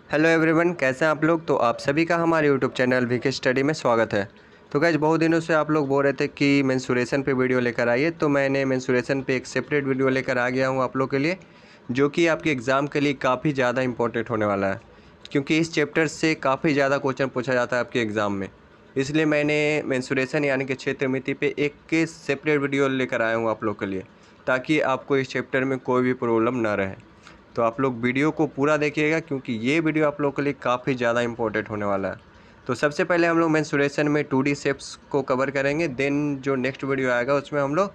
Hello everyone, कैसे हैं आप लोग। तो आप सभी का हमारे यूट्यूब चैनल वीके स्टडी में स्वागत है। तो गाइज, बहुत दिनों से आप लोग बोल रहे थे कि मेंसुरेशन पे वीडियो लेकर आइए, तो मैंने मेंसुरेशन पे एक सेपरेट वीडियो लेकर आ गया हूँ आप लोग के लिए, जो कि आपके एग्ज़ाम के लिए काफ़ी ज़्यादा इंपॉर्टेंट होने वाला है, क्योंकि इस चैप्टर से काफ़ी ज़्यादा क्वेश्चन पूछा जाता है आपके एग्ज़ाम में। इसलिए मैंने मेंसुरेशन यानी कि क्षेत्र मिति पे एक सेपरेट वीडियो लेकर आया हूँ आप लोग के लिए, ताकि आपको इस चैप्टर में कोई भी प्रॉब्लम ना रहे। तो आप लोग वीडियो को पूरा देखिएगा, क्योंकि ये वीडियो आप लोग के लिए काफ़ी ज़्यादा इंपॉर्टेंट होने वाला है। तो सबसे पहले हम लोग मेंसुरेशन में 2D शेप्स को कवर करेंगे, देन जो नेक्स्ट वीडियो आएगा उसमें हम लोग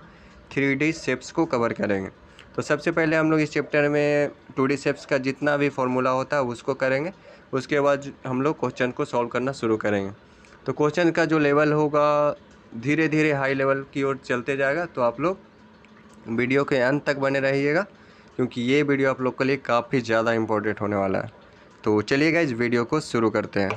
3D शेप्स को कवर करेंगे। तो सबसे पहले हम लोग इस चैप्टर में 2D शेप्स का जितना भी फॉर्मूला होता है उसको करेंगे। उसके बाद हम लोग क्वेश्चन को सॉल्व करना शुरू करेंगे। तो क्वेश्चन का जो लेवल होगा धीरे धीरे हाई लेवल की ओर चलते जाएगा, तो आप लोग वीडियो के अंत तक बने रहिएगा, क्योंकि ये वीडियो आप लोग के लिए काफ़ी ज़्यादा इम्पोर्टेंट होने वाला है। तो चलिए गाइस, वीडियो को शुरू करते हैं।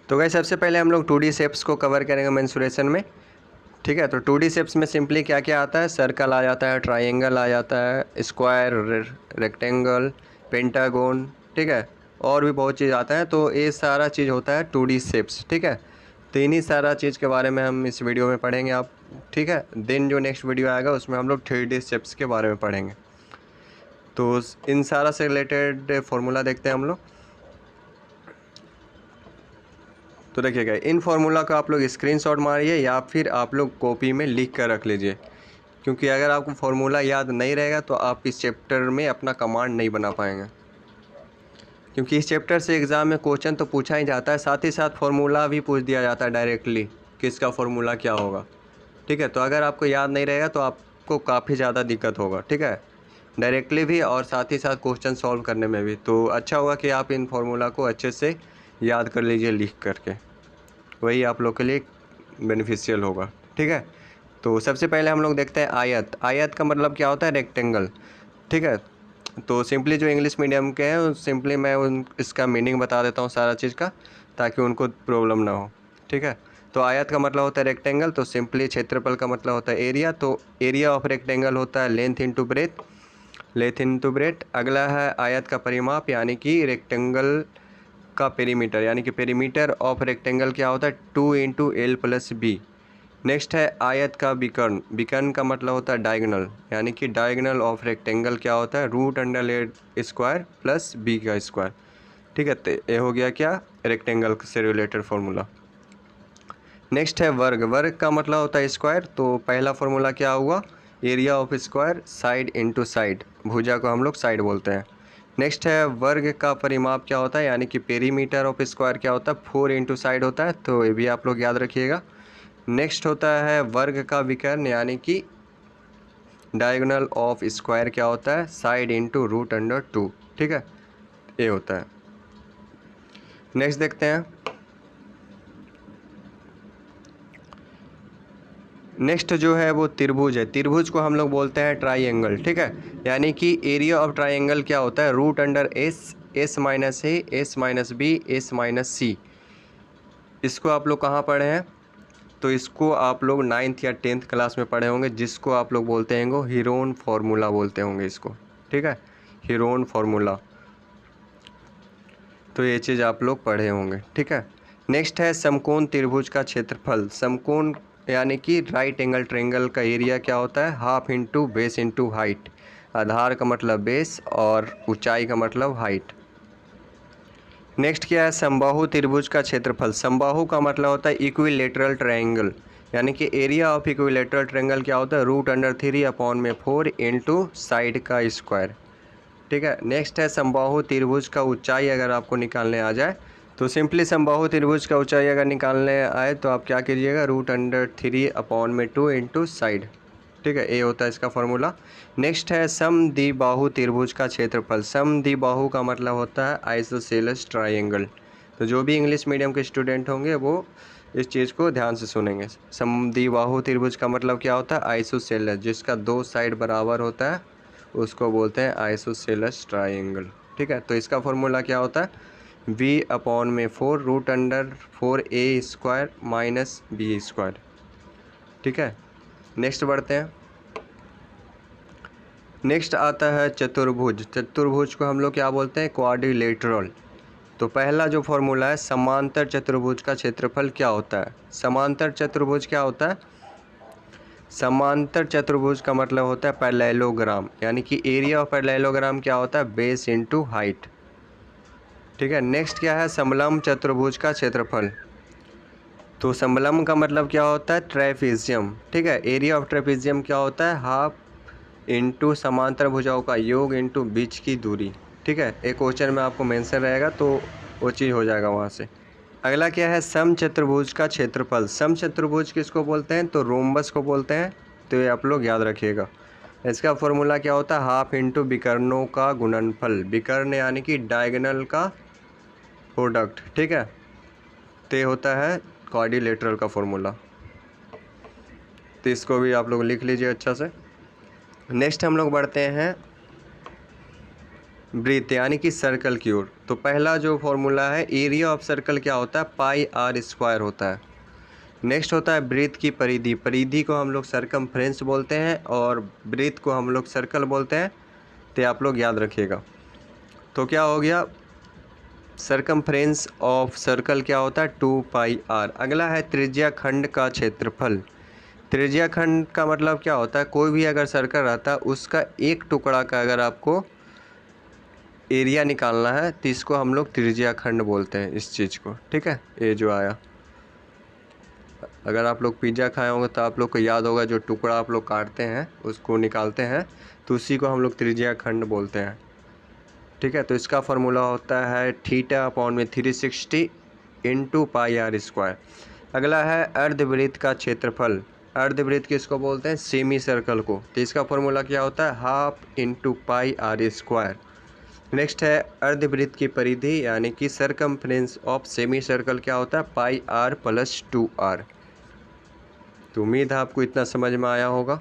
तो गाइस, सबसे पहले हम लोग 2D शेप्स को कवर करेंगे मेंसुरेशन में। ठीक है, तो 2D शेप्स में सिंपली क्या क्या आता है, सर्कल आ जाता है, ट्राइंगल आ जाता है, स्क्वायर, रेक्टेंगल, पेंटागोन, ठीक है, और भी बहुत चीज़ आता है। तो ये सारा चीज़ होता है 2D शेप्स। ठीक है, तो इन्हीं सारा चीज़ के बारे में हम इस वीडियो में पढ़ेंगे आप। ठीक है, देन जो नेक्स्ट वीडियो आएगा उसमें हम लोग 3D शेप्स के बारे में पढ़ेंगे। तो इन सारा से रिलेटेड फार्मूला देखते हैं हम लोग। तो देखिएगा, इन फार्मूला का आप लोग स्क्रीनशॉट मारिए या फिर आप लोग कॉपी में लिख कर रख लीजिए, क्योंकि अगर आपको फार्मूला याद नहीं रहेगा तो आप इस चैप्टर में अपना कमांड नहीं बना पाएंगे, क्योंकि इस चैप्टर से एग्ज़ाम में क्वेश्चन तो पूछा ही जाता है, साथ ही साथ फार्मूला भी पूछ दिया जाता है डायरेक्टली कि इसका फार्मूला क्या होगा। ठीक है, तो अगर आपको याद नहीं रहेगा तो आपको काफ़ी ज़्यादा दिक्कत होगा। ठीक है, डायरेक्टली भी और साथ ही साथ क्वेश्चन सॉल्व करने में भी। तो अच्छा होगा कि आप इन फार्मूला को अच्छे से याद कर लीजिए लिख करके, वही आप लोग के लिए बेनिफिशियल होगा। ठीक है, तो सबसे पहले हम लोग देखते हैं आयत। आयत का मतलब क्या होता है, रेक्टेंगल। ठीक है, तो सिंपली जो इंग्लिश मीडियम के हैं सिंपली मैं इसका मीनिंग बता देता हूँ सारा चीज़ का, ताकि उनको प्रॉब्लम ना हो। ठीक है, तो आयत का मतलब होता है रेक्टेंगल, तो सिंपली क्षेत्रफल का मतलब होता है एरिया। तो एरिया ऑफ रेक्टेंगल होता है length into breadth, length into breadth. अगला है आयत का परिमाप, यानी कि रेक्टेंगल का पेरीमीटर, यानी कि पेरीमीटर ऑफ रेक्टेंगल क्या होता है, 2 × L + B। नेक्स्ट है आयत का विकर्ण। विकर्ण का मतलब होता है डायगोनल, यानी कि डायगोनल ऑफ रेक्टेंगल क्या होता है, √√A² + B का स्क्वायर। ठीक है, तो ये हो गया क्या, रेक्टेंगल से रिलेटेड फार्मूला। नेक्स्ट है वर्ग। वर्ग का मतलब होता है स्क्वायर। तो पहला फार्मूला क्या हुआ, area of square side into side, भुजा को हम लोग साइड बोलते हैं। नेक्स्ट है वर्ग का परिमाप क्या होता है, यानी कि पेरीमीटर ऑफ स्क्वायर क्या होता है, 4 इंटू साइड होता है। तो ये भी आप लोग याद रखिएगा। नेक्स्ट होता है वर्ग का विकर्ण, यानी कि डायगोनल ऑफ स्क्वायर क्या होता है, साइड इंटू √√2। ठीक है, ये होता है। नेक्स्ट देखते हैं। नेक्स्ट जो है वो त्रिभुज है। त्रिभुज को हम लोग बोलते हैं ट्राइंगल। ठीक है, यानी कि एरिया ऑफ ट्राइंगल क्या होता है, √S, S-A, S-B, S-C। इसको आप लोग कहाँ पढ़े हैं, तो इसको आप लोग 9th या 10th क्लास में पढ़े होंगे, जिसको आप लोग बोलते हैं हीरोन फार्मूला बोलते होंगे इसको। ठीक है, हीरोन फार्मूला। तो ये चीज़ आप लोग पढ़े होंगे। ठीक है, नेक्स्ट है समकोण त्रिभुज का क्षेत्रफल। समकोण यानी कि राइट एंगल ट्रायंगल का एरिया क्या होता है, half into base into height. आधार का मतलब बेस और ऊंचाई का मतलब हाइट। नेक्स्ट क्या है, समबाहु त्रिभुज का क्षेत्रफल। समबाहु का मतलब होता है इक्विलेटरल ट्रायंगल, यानी कि एरिया ऑफ इक्विलेटरल ट्रायंगल क्या होता है, √3/4 इंटू साइड का स्क्वायर। ठीक है, नेक्स्ट है समबाहु त्रिभुज का ऊंचाई। अगर आपको निकालने आ जाए तो सिंपली समबाहु त्रिभुज का ऊंचाई अगर निकालने आए तो आप क्या कीजिएगा, √3/2 इंटू साइड। ठीक है, ये होता है इसका फार्मूला। नेक्स्ट है समद्विबाहु त्रिभुज का क्षेत्रफल। समद्विबाहु का मतलब होता है आइसोसेलेस ट्रायंगल। तो जो भी इंग्लिश मीडियम के स्टूडेंट होंगे वो इस चीज़ को ध्यान से सुनेंगे। समद्विबाहु त्रिभुज का मतलब क्या होता है, आइसोसेलेस, जिसका 2 साइड बराबर होता है उसको बोलते हैं आइसोसेलेस ट्रायंगल। ठीक है, तो इसका फॉर्मूला क्या होता है, v अपॉन में 4 root under 4a² minus b²। ठीक है, नेक्स्ट बढ़ते हैं। नेक्स्ट आता है चतुर्भुज। चतुर्भुज को हम लोग क्या बोलते हैं? क्वाड्रिलेटरल। तो पहला जो फॉर्मूला है, समांतर चतुर्भुज का क्षेत्रफल क्या होता है? समांतर चतुर्भुज क्या होता है? समांतर चतुर्भुज का मतलब होता है पैरेललोग्राम, यानी कि एरिया ऑफ पैरेललोग्राम क्या होता है? Base into height. ठीक है, नेक्स्ट क्या है? समलंब चतुर्भुज का क्षेत्रफल। तो समलंब का मतलब क्या होता है? ट्रेपेजियम। ठीक है, एरिया ऑफ ट्रेपेजियम क्या होता है? हाफ इंटू समांतर भुजाओं का योग इंटू बीच की दूरी। ठीक है, एक क्वेश्चन में आपको मेंशन रहेगा तो वो चीज़ हो जाएगा वहाँ से। अगला क्या है? समचतुर्भुज का क्षेत्रफल। समचतुर्भुज किसको बोलते हैं? तो रोम्बस को बोलते हैं। तो ये आप लोग याद रखिएगा। इसका फॉर्मूला क्या होता है? हाफ इंटू विकर्णों का गुणनफल। विकर्ण यानी कि डायगोनल का प्रोडक्ट। ठीक है, तो ये होता है क्वाड्रिलेटरल का फॉर्मूला। तो इसको भी आप लोग लिख लीजिए अच्छा से। नेक्स्ट हम लोग बढ़ते हैं वृत्त यानी कि सर्कल की ओर। तो पहला जो फॉर्मूला है, एरिया ऑफ सर्कल क्या होता है? πr² होता है। नेक्स्ट होता है वृत्त की परिधि। परिधि को हम लोग सरकमफ्रेंस बोलते हैं और वृत्त को हम लोग सर्कल बोलते हैं। तो आप लोग याद रखिएगा। तो क्या हो गया? सरकमफ्रेंस ऑफ सर्कल क्या होता है? 2πr। अगला है त्रिज्या खंड का क्षेत्रफल। त्रिज्या खंड का मतलब क्या होता है? कोई भी अगर सर्कल रहता है उसका एक टुकड़ा का अगर आपको एरिया निकालना है तो इसको हम लोग त्रिज्या खंड बोलते हैं इस चीज़ को। ठीक है, ये जो आया, अगर आप लोग पिज़्ज़ा खाए होंगे तो आप लोग को याद होगा, जो टुकड़ा आप लोग काटते हैं उसको निकालते हैं तो उसी को हम लोग त्रिज्या खंड बोलते हैं। ठीक है, तो इसका फार्मूला होता है थीटा अपॉन में 360 इंटू πr²। अगला है अर्धवृत्त का क्षेत्रफल। अर्धवृत्त किसको बोलते हैं? सेमी सर्कल को। तो इसका फार्मूला क्या होता है? Half into πr²। नेक्स्ट है अर्धवृत्त की परिधि यानी कि सरकमफ्रेंस ऑफ सेमी सर्कल क्या होता है? πr + 2r। तो उम्मीद है आपको इतना समझ में आया होगा।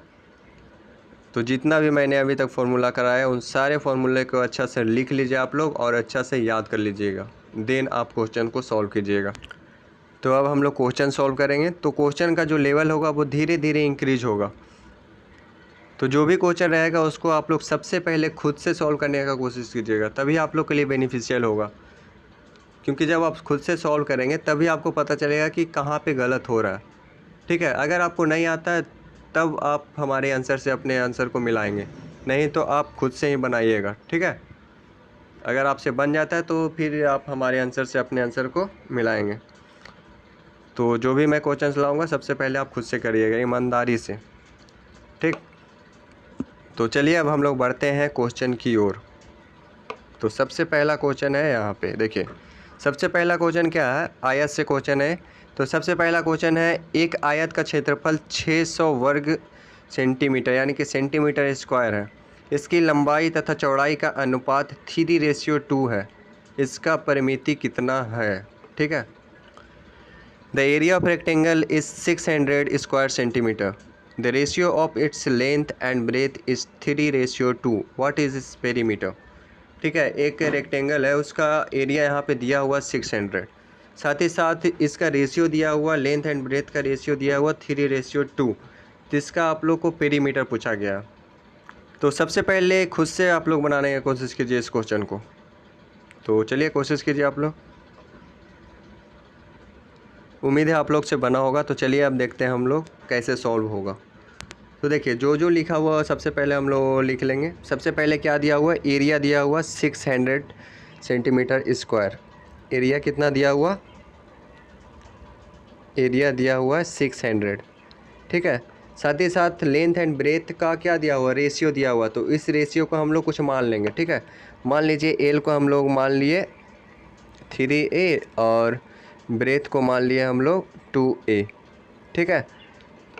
तो जितना भी मैंने अभी तक फार्मूला कराया उन सारे फार्मूले को अच्छा से लिख लीजिए आप लोग और अच्छा से याद कर लीजिएगा, देन आप क्वेश्चन को सॉल्व कीजिएगा। तो अब हम लोग क्वेश्चन सॉल्व करेंगे। तो क्वेश्चन का जो लेवल होगा वो धीरे धीरे इंक्रीज होगा। तो जो भी क्वेश्चन रहेगा उसको आप लोग सबसे पहले खुद से सॉल्व करने का कोशिश कीजिएगा, तभी आप लोग के लिए बेनिफिशियल होगा। क्योंकि जब आप खुद से सॉल्व करेंगे तभी आपको पता चलेगा कि कहाँ पे गलत हो रहा है। ठीक है, अगर आपको नहीं आता है तब आप हमारे आंसर से अपने आंसर को मिलाएंगे, नहीं तो आप खुद से ही बनाइएगा। ठीक है, अगर आपसे बन जाता है तो फिर आप हमारे आंसर से अपने आंसर को मिलाएंगे। तो जो भी मैं क्वेश्चन लाऊंगा सबसे पहले आप खुद से करिएगा ईमानदारी से। ठीक, तो चलिए अब हम लोग बढ़ते हैं क्वेश्चन की ओर। तो सबसे पहला क्वेश्चन है यहाँ पे देखिए। सबसे पहला क्वेश्चन क्या है? आयत से क्वेश्चन है। तो सबसे पहला क्वेश्चन है, एक आयत का क्षेत्रफल 600 वर्ग सेंटीमीटर यानी कि सेंटीमीटर स्क्वायर है। इसकी लंबाई तथा चौड़ाई का अनुपात 3:2 है। इसका परिमिति कितना है? ठीक है, the area of rectangle is 600 square centimetre. The ratio of its length and breadth is 3:2। What is its perimeter? ठीक है, एक रेक्टेंगल है, उसका एरिया यहाँ पे दिया हुआ 600, साथ ही साथ इसका रेशियो दिया हुआ, लेंथ एंड ब्रेथ का रेशियो दिया हुआ 3:2। तो इसका आप लोग को पेरीमीटर पूछा गया। तो सबसे पहले खुद से आप लोग बनाने की कोशिश कीजिए इस क्वेश्चन को। तो चलिए कोशिश कीजिए आप लोग, उम्मीद है आप लोग से बना होगा। तो चलिए अब देखते हैं हम लोग कैसे सॉल्व होगा। तो देखिए जो जो लिखा हुआ सबसे पहले हम लोग लिख लेंगे। सबसे पहले क्या दिया हुआ? एरिया दिया हुआ 600 सेंटीमीटर स्क्वायर। एरिया कितना दिया हुआ? एरिया दिया हुआ है 600। ठीक है, साथ ही साथ लेंथ एंड ब्रेथ का क्या दिया हुआ? रेशियो दिया हुआ। तो इस रेशियो को हम लोग कुछ मान लेंगे। ठीक है, मान लीजिए एल को हम लोग मान लिए 3a और ब्रेथ को मान लिए हम लोग 2a। ठीक है,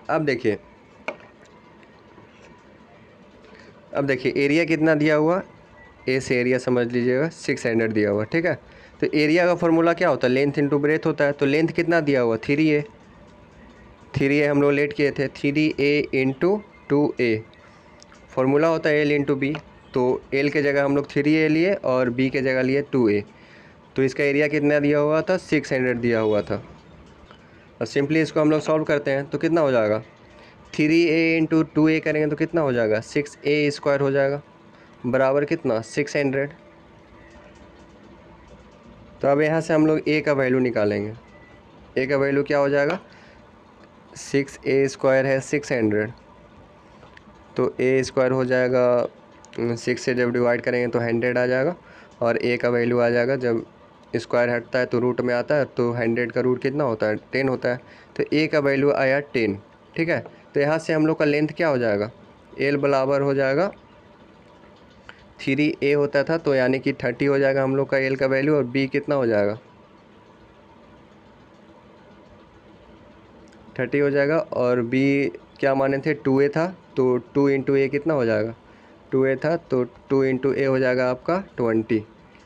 अब देखिए एरिया कितना दिया हुआ? ए से एरिया समझ लीजिएगा 600 दिया हुआ। ठीक है, तो एरिया का फॉर्मूला क्या होता है? लेंथ इंटू ब्रेथ होता है। तो लेंथ कितना दिया हुआ? 3a हम लोग लेट किए थे, 3a इंटू 2a। फॉर्मूला होता है एल इंटू बी। तो एल के जगह हम लोग 3a लिए और बी के जगह लिए 2a। तो इसका एरिया कितना दिया हुआ था, 600 दिया हुआ था। और सिंपली इसको हम लोग सॉल्व करते हैं तो कितना हो जाएगा, 3a इंटू 2a करेंगे तो कितना हो जाएगा, 6a² हो जाएगा, बराबर कितना, 600। तो अब यहाँ से हम लोग a का वैल्यू निकालेंगे। a का वैल्यू क्या हो जाएगा, 6a² है 600, तो a² हो जाएगा 6 से जब डिवाइड करेंगे तो 100 आ जाएगा। और a का वैल्यू आ जाएगा, जब स्क्वायर हटता है तो रूट में आता है, तो 100 का रूट कितना होता है, 10 होता है। तो a का वैल्यू आया 10। ठीक है, तो यहाँ से हम लोग का लेंथ क्या हो जाएगा, l बराबर हो जाएगा 3a होता था, तो यानी कि 30 हो जाएगा हम लोग का l का वैल्यू। और b कितना हो जाएगा, 30 हो जाएगा। और b क्या माने थे, 2a था, तो 2 इंटू a कितना हो जाएगा, 2a था, तो 2 इंटू a हो जाएगा आपका 20।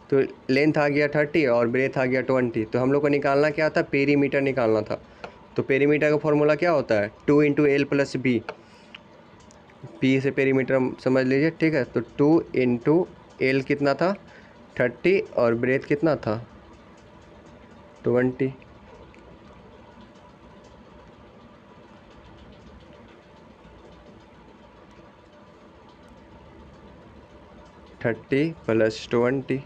तो लेंथ आ गया 30 और ब्रेथ आ गया 20। तो हम लोग को निकालना क्या था, पेरीमीटर निकालना था। तो पेरीमीटर का फॉर्मूला क्या होता है, 2 into L plus B. P से पेरीमीटर हम समझ लीजिए। ठीक है, तो 2 इंटू एल कितना था, 30, और ब्रेथ कितना था, 20। 30 प्लस 20,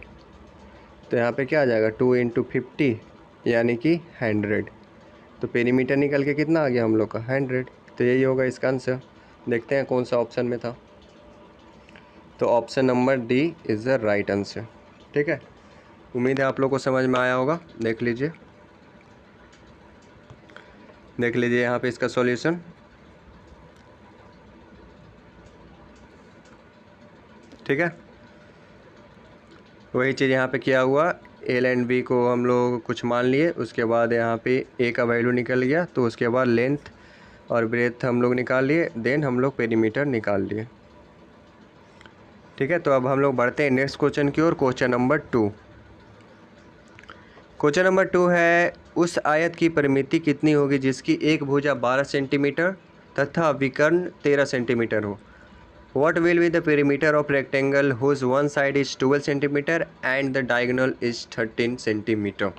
तो यहाँ पे क्या आ जाएगा, 2 इंटू 50 यानी कि 100। तो पेरीमीटर निकल के कितना आ गया हम लोग का, 100। तो यही होगा इसका आंसर। देखते हैं कौन सा ऑप्शन में था। तो option number D is the right answer. ठीक है, उम्मीद है आप लोग को समझ में आया होगा। देख लीजिए यहाँ पे इसका सॉल्यूशन। ठीक है, वही चीज़ यहाँ पे किया हुआ, एल एंड बी को हम लोग कुछ मान लिए, उसके बाद यहाँ पे ए का वैल्यू निकल गया, तो उसके बाद लेंथ और ब्रेथ हम लोग निकाल लिए, देन हम लोग पेरीमीटर निकाल लिए। ठीक है, तो अब हम लोग बढ़ते हैं नेक्स्ट क्वेश्चन की ओर। Question number 2। क्वेश्चन नंबर 2 है, उस आयत की परिमिति कितनी होगी जिसकी एक भुजा 12 सेंटीमीटर तथा विकर्ण 13 सेंटीमीटर हो। What will be the perimeter of rectangle whose one side is 12 centimeter and the diagonal is 13 centimeter?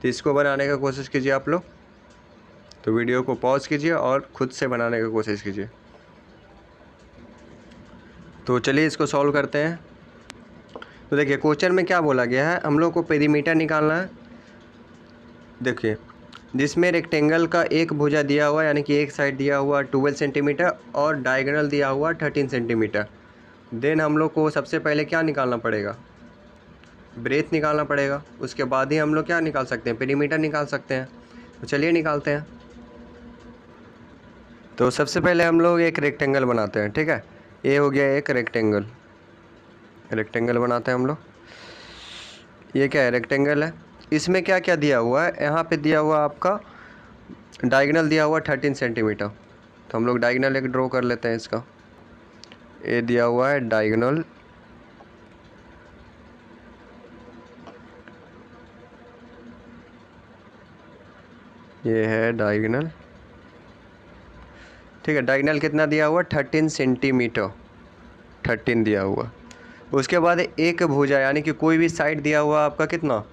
तो इसको बनाने का कोशिश कीजिए आप लोग। तो वीडियो को पॉज कीजिए और खुद से बनाने का कोशिश कीजिए। तो चलिए इसको सॉल्व करते हैं। तो देखिए क्वेश्चन में क्या बोला गया है, हम लोग को पेरीमीटर निकालना है। देखिए, जिसमें रेक्टेंगल का एक भुजा दिया हुआ यानी कि एक साइड दिया हुआ 12 सेंटीमीटर और डायगोनल दिया हुआ 13 सेंटीमीटर। देन हम लोग को सबसे पहले क्या निकालना पड़ेगा, ब्रेथ निकालना पड़ेगा। उसके बाद ही हम लोग क्या निकाल सकते हैं, पेरीमीटर निकाल सकते हैं। तो चलिए निकालते हैं। तो सबसे पहले हम लोग एक रेक्टेंगल बनाते हैं। ठीक है, ये हो गया एक रेक्टेंगल बनाते हैं हम लोग। ये क्या है, रेक्टेंगल है। इसमें क्या क्या दिया हुआ है, यहाँ पे दिया हुआ आपका डायगोनल दिया हुआ 13 सेंटीमीटर। तो हम लोग डायगोनल एक ड्रॉ कर लेते हैं इसका। ये दिया हुआ है डायगोनल, ये है डायगोनल। ठीक है, डायगोनल कितना दिया हुआ, 13 सेंटीमीटर, 13 दिया हुआ। उसके बाद एक भुजा यानी कि कोई भी साइड दिया हुआ आपका कितना,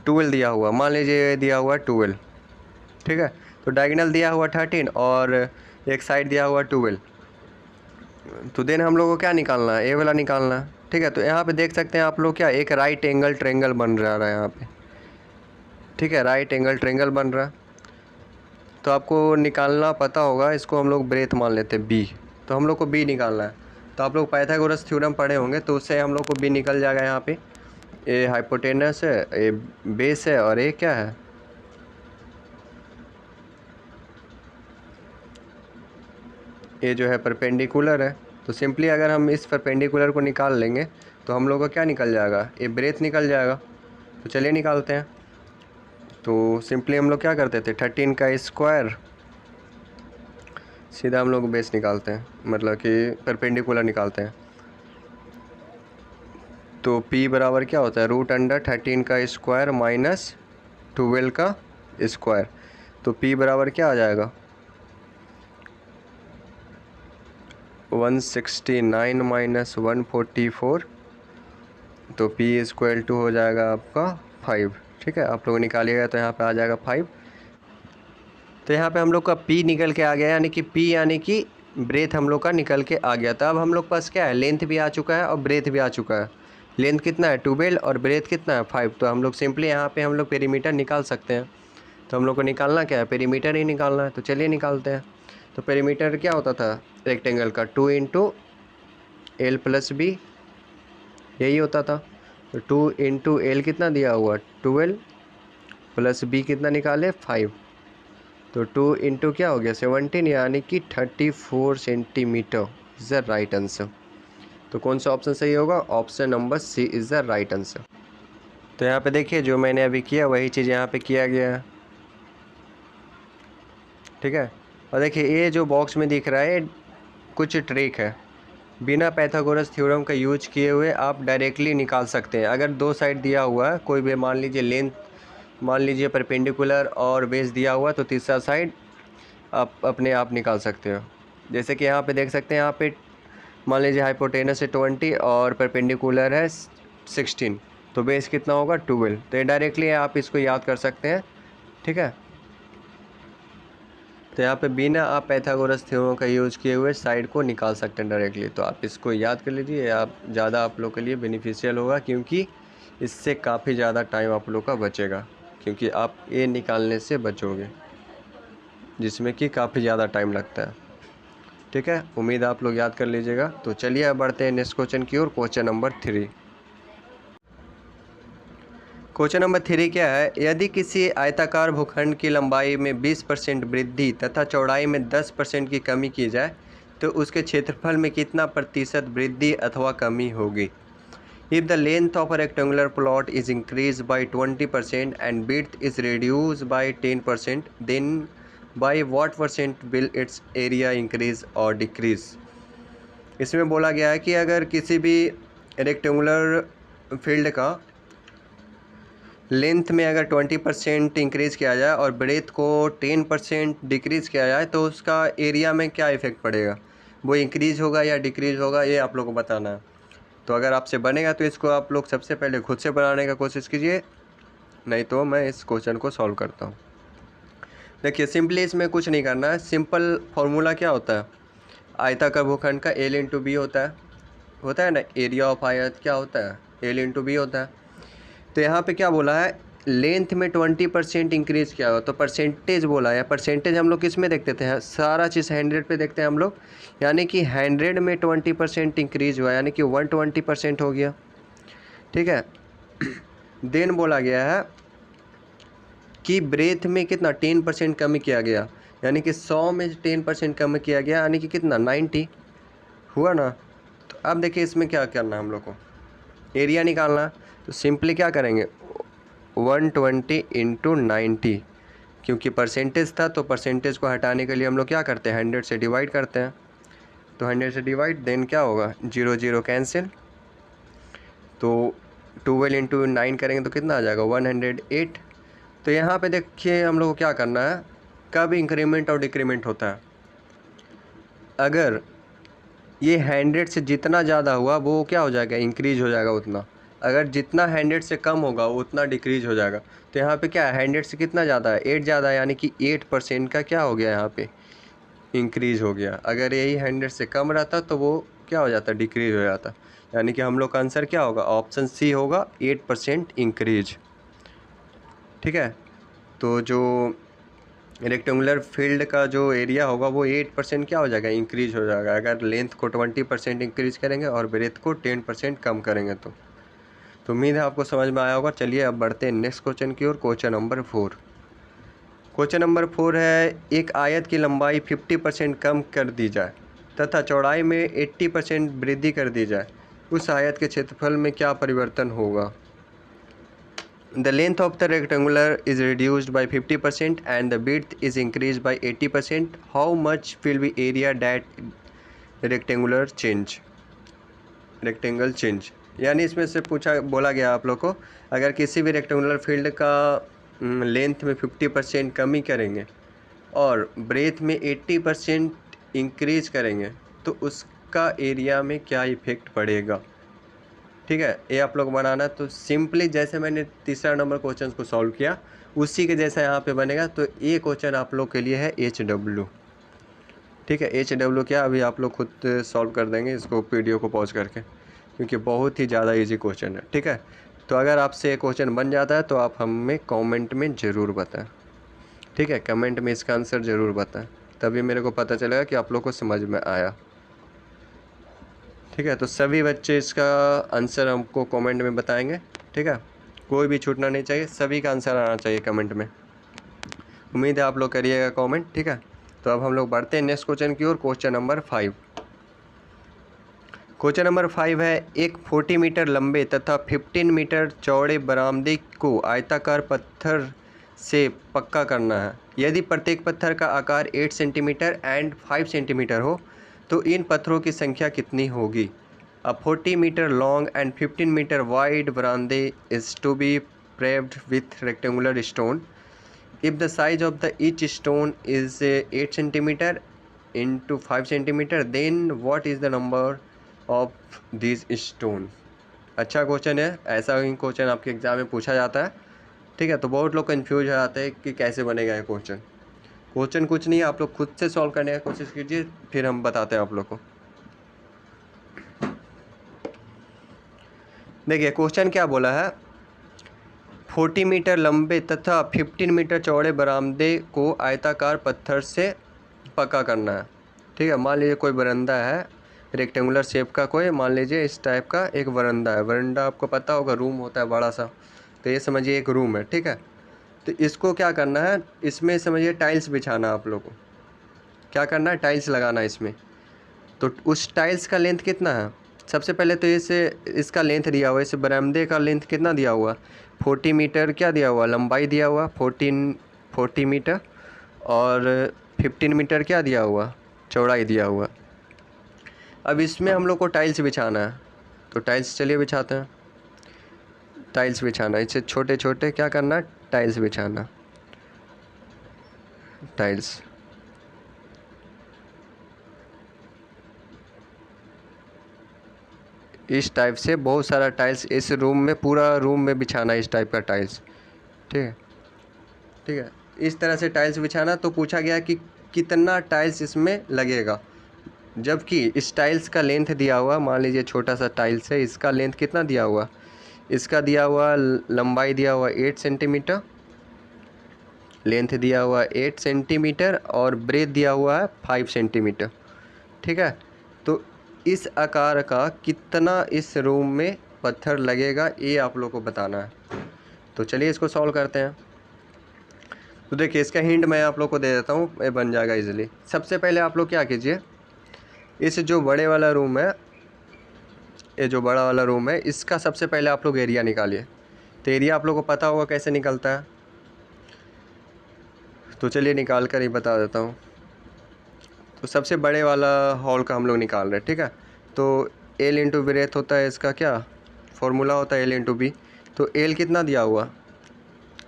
12 दिया हुआ। मान लीजिए दिया हुआ 12। ठीक है, तो डायगोनल दिया हुआ 13 और एक साइड दिया हुआ 12। तो देन हम लोग को क्या निकालना है, ए वाला निकालना है। ठीक है, तो यहाँ पे देख सकते हैं आप लोग क्या, एक राइट एंगल ट्रेंगल बन रहा है यहाँ पे। ठीक है, राइट एंगल ट्रेंगल बन रहा है। तो आपको निकालना पता होगा, इसको हम लोग ब्रेथ मान लेते हैं बी। तो हम लोग को बी निकालना है। तो आप लोग पाइथागोरस थ्योरम पढ़े होंगे, तो उससे हम लोग को बी निकल जाएगा। यहाँ पे ए हाइपोटेनस है, ए बेस है, और ए क्या है, ए जो है परपेंडिकुलर है। तो सिंपली अगर हम इस परपेंडिकुलर को निकाल लेंगे तो हम लोग का क्या निकल जाएगा, ए ब्रेथ निकल जाएगा। तो चलिए निकालते हैं। तो सिंपली हम लोग क्या करते थे, 13 का स्क्वायर, सीधा हम लोग बेस निकालते हैं, मतलब कि परपेंडिकुलर निकालते हैं। तो P बराबर क्या होता है, √13 का स्क्वायर माइनस 12 का स्क्वायर। तो P बराबर क्या आ जाएगा, 169 माइनस 144 तो P= हो जाएगा आपका 5। ठीक है, आप लोग निकालिएगा तो यहाँ पे आ जाएगा 5। तो यहाँ पे हम लोग का P निकल के आ गया, यानी कि P यानी कि ब्रेथ हम लोग का निकल के आ गया। तो अब हम लोग पास क्या है, लेंथ भी आ चुका है और ब्रेथ भी आ चुका है। लेंथ कितना है 12 और ब्रेथ कितना है 5। तो हम लोग सिंपली यहाँ पे हम लोग पेरीमीटर निकाल सकते हैं। तो हम लोग को निकालना क्या है, पेरीमीटर ही निकालना है। तो चलिए निकालते हैं। तो पेरीमीटर क्या होता था रेक्टेंगल का, 2 × L + B, यही होता था। तो 2 × L कितना दिया हुआ 12 + B कितना निकाले 5। तो 2 × क्या हो गया 17, यानी कि 34 centimetre is the right answer. तो कौन सा ऑप्शन सही होगा, option number C is the right answer. तो यहाँ पे देखिए जो मैंने अभी किया वही चीज़ यहाँ पे किया गया है। ठीक है, और देखिए ये जो बॉक्स में दिख रहा है कुछ ट्रिक है, बिना पाइथागोरस थ्योरम का यूज किए हुए आप डायरेक्टली निकाल सकते हैं। अगर दो साइड दिया हुआ है कोई भी, मान लीजिए लेंथ, मान लीजिए परपेंडिकुलर और बेस दिया हुआ, तो तीसरा साइड आप अपने आप निकाल सकते हो। जैसे कि यहाँ पे देख सकते हैं, यहाँ पे मान लीजिए हाइपोटेनस है 20 और परपेंडिकुलर है 16, तो बेस कितना होगा 12। तो ये डायरेक्टली आप इसको याद कर सकते हैं। ठीक है, तो यहाँ पे बिना आप पाइथागोरस थ्योरम का यूज़ किए हुए साइड को निकाल सकते हैं डायरेक्टली। तो आप इसको याद कर लीजिए, आप ज़्यादा आप लोग के लिए बेनिफिशियल होगा, क्योंकि इससे काफ़ी ज़्यादा टाइम आप लोग का बचेगा, क्योंकि आप ये निकालने से बचोगे जिसमें कि काफ़ी ज़्यादा टाइम लगता है। ठीक है, उम्मीद आप लोग याद कर लीजिएगा। तो चलिए अब बढ़ते हैं नेक्स्ट क्वेश्चन की ओर, क्वेश्चन नंबर 3। क्वेश्चन नंबर 3 क्या है, यदि किसी आयताकार भूखंड की लंबाई में 20% वृद्धि तथा चौड़ाई में 10% की कमी की जाए तो उसके क्षेत्रफल में कितना प्रतिशत वृद्धि अथवा कमी होगी। If the length of a rectangular plot is increase by 20% and width is reduce by 10%, then by what % will its area increase और डिक्रीज। इसमें बोला गया है कि अगर किसी भी रेक्टेंगुलर फील्ड का लेंथ में अगर 20% इंक्रीज़ किया जाए और ब्रेथ को 10% डिक्रीज़ किया जाए तो उसका एरिया में क्या इफ़ेक्ट पड़ेगा, वो इंक्रीज़ होगा या डिक्रीज़ होगा, ये आप लोग को बताना है। तो अगर आपसे बनेगा तो इसको आप लोग सबसे पहले खुद से बनाने का कोशिश कीजिए, नहीं तो मैं इस क्वेश्चन को सॉल्व करता हूँ। देखिए सिंपली इसमें कुछ नहीं करना है, सिंपल फार्मूला क्या होता है, आयताकार भूखंड का L × B होता है ना, एरिया ऑफ आयत क्या होता है L × B होता है। तो यहाँ पे क्या बोला है, लेंथ में 20% इंक्रीज़ किया हुआ, तो परसेंटेज बोला है। परसेंटेज हम लोग किस में देखते थे, सारा चीज़ 100 पे देखते हैं हम लोग, यानी कि 100 में 20% इंक्रीज़ हुआ, यानी कि 120% हो गया। ठीक है, देन बोला गया है कि ब्रेथ में कितना 10% कमी किया गया, यानी कि 100 में 10% कमी किया गया, यानी कि कितना 90 हुआ ना। तो अब देखिए इसमें क्या करना है हम लोग को, एरिया निकालना। तो सिंपली क्या करेंगे 120 × 90, क्योंकि परसेंटेज था तो परसेंटेज को हटाने के लिए हम लोग क्या करते हैं 100 से डिवाइड करते हैं। तो 100 से डिवाइड, देन क्या होगा 0 0 कैंसिल, तो 12 × 9 करेंगे तो कितना आ जाएगा 108। तो यहाँ पे देखिए हम लोग को क्या करना है, कब इंक्रीमेंट और डिक्रीमेंट होता है, अगर ये 100 से जितना ज़्यादा हुआ वो क्या हो जाएगा इंक्रीज हो जाएगा उतना, अगर जितना 100 से कम होगा उतना डिक्रीज हो जाएगा। तो यहाँ पे क्या है 100 से कितना ज़्यादा है 8 ज़्यादा है, यानी कि 8% का क्या हो गया यहाँ पे इंक्रीज हो गया। अगर यही 100 से कम रहता तो वो क्या हो जाता डिक्रीज हो जाता, यानी कि हम लोग का आंसर क्या होगा ऑप्शन सी होगा 8% इंक्रीज। ठीक है, तो जो रेक्टेंगुलर फील्ड का जो एरिया होगा वो 8% क्या हो जाएगा इंक्रीज हो जाएगा, अगर लेंथ को 20% इंक्रीज करेंगे और ब्रेथ को 10% कम करेंगे। तो उम्मीद है आपको समझ में आया होगा। चलिए अब बढ़ते हैं नेक्स्ट क्वेश्चन की ओर, क्वेश्चन नंबर 4। क्वेश्चन नंबर 4 है, एक आयत की लंबाई 50% कम कर दी जाए तथा चौड़ाई में 80% वृद्धि कर दी जाए, उस आयत के क्षेत्रफल में क्या परिवर्तन होगा। The length of the rectangular is reduced by 50% and the width is increased by 80%. How much will be area that rectangular change? Rectangle change, यानी इसमें से बोला गया आप लोग को, अगर किसी भी रेक्टेंगुलर फील्ड का लेंथ में 50% कमी करेंगे और ब्रेथ में 80% इंक्रीज करेंगे तो उसका एरिया में क्या इफ़ेक्ट पड़ेगा। ठीक है, ये आप लोग बनाना। तो सिंपली जैसे मैंने तीसरा नंबर क्वेश्चन को सॉल्व किया उसी के जैसा यहाँ पे बनेगा। तो ये क्वेश्चन आप लोग के लिए है HW। ठीक है, HW क्या, अभी आप लोग खुद सॉल्व कर देंगे इसको वीडियो को पॉज करके, क्योंकि बहुत ही ज़्यादा इजी क्वेश्चन है। ठीक है, तो अगर आपसे ये क्वेश्चन बन जाता है तो आप हमें कमेंट में ज़रूर बताएं। ठीक है, कमेंट में इसका आंसर ज़रूर बताएं, तभी मेरे को पता चलेगा कि आप लोग को समझ में आया। ठीक है, तो सभी बच्चे इसका आंसर हमको कमेंट में बताएंगे। ठीक है, कोई भी छूटना नहीं चाहिए, सभी का आंसर आना चाहिए कमेंट में। उम्मीद है आप लोग करिएगा कमेंट। ठीक है, तो अब हम लोग बढ़ते हैं नेक्स्ट क्वेश्चन की ओर। Question number 5। क्वेश्चन नंबर 5 है, एक 40 मीटर लंबे तथा 15 मीटर चौड़े बरामदे को आयताकार पत्थर से पक्का करना है। यदि प्रत्येक पत्थर का आकार 8 सेंटीमीटर एंड 5 सेंटीमीटर हो तो इन पत्थरों की संख्या कितनी होगी। A 40 meter long and 15 meter wide veranda is to be paved with rectangular stone. If the size of the each stone is 8 centimeter into 5 centimeter, then what is the number of these stone? अच्छा question है, ऐसा ही question आपके exam में पूछा जाता है। ठीक है, तो बहुत लोग कंफ्यूज हो जाते हैं कि कैसे बनेगा ये क्वेश्चन। क्वेश्चन कुछ नहीं है, आप लोग खुद से सॉल्व करने की कोशिश कीजिए, फिर हम बताते हैं आप लोग को। देखिए क्वेश्चन क्या बोला है, 40 मीटर लंबे तथा 15 मीटर चौड़े बरामदे को आयताकार पत्थर से पक्का करना है। ठीक है, मान लीजिए कोई बरंदा है रेक्टेंगुलर शेप का, कोई मान लीजिए इस टाइप का एक बरंदा है। बरंदा आपको पता होगा रूम होता है बड़ा सा, तो ये समझिए एक रूम है। ठीक है, तो इसको क्या करना है, इसमें समझिए टाइल्स बिछाना, आप लोग को क्या करना है, टाइल्स लगाना इसमें। तो उस टाइल्स का लेंथ कितना है, सबसे पहले तो इसका लेंथ दिया हुआ है, इस बरामदे का लेंथ कितना दिया हुआ, 40 मीटर क्या दिया हुआ, लंबाई दिया हुआ 40 मीटर, और 15 मीटर क्या दिया हुआ, चौड़ाई दिया हुआ। अब इसमें हम लोग को टाइल्स बिछाना है, तो टाइल्स चलिए बिछाते हैं। टाइल्स बिछाना, इससे छोटे छोटे क्या करना, टाइल्स बिछाना, टाइल्स। इस टाइप से बहुत सारा टाइल्स इस रूम में, पूरा रूम में बिछाना इस टाइप का टाइल्स। ठीक है, ठीक है, इस तरह से टाइल्स बिछाना। तो पूछा गया कि कितना टाइल्स इसमें लगेगा, जबकि इस टाइल्स का लेंथ दिया हुआ, मान लीजिए छोटा सा टाइल्स है, इसका लेंथ कितना दिया हुआ, इसका दिया हुआ लंबाई दिया हुआ 8 सेंटीमीटर, लेंथ दिया हुआ 8 सेंटीमीटर, और ब्रेथ दिया हुआ है 5 सेंटीमीटर। ठीक है, तो इस आकार का कितना इस रूम में पत्थर लगेगा, ये आप लोग को बताना है। तो चलिए इसको सॉल्व करते हैं। तो देखिए इसका हिंट मैं आप लोग को दे देता हूँ, ये बन जाएगा इजीली। सबसे पहले आप लोग क्या कीजिए, इस जो बड़े वाला रूम है, ये जो बड़ा वाला रूम है, इसका सबसे पहले आप लोग एरिया निकालिए। तो एरिया आप लोग को पता होगा कैसे निकलता है, तो चलिए निकाल कर ही बता देता हूँ। तो सबसे बड़े वाला हॉल का हम लोग निकाल रहे हैं। ठीक है, तो एल इंटू ब्रेथ होता है, इसका क्या फॉर्मूला होता है, एल इंटू बी। तो एल कितना दिया हुआ,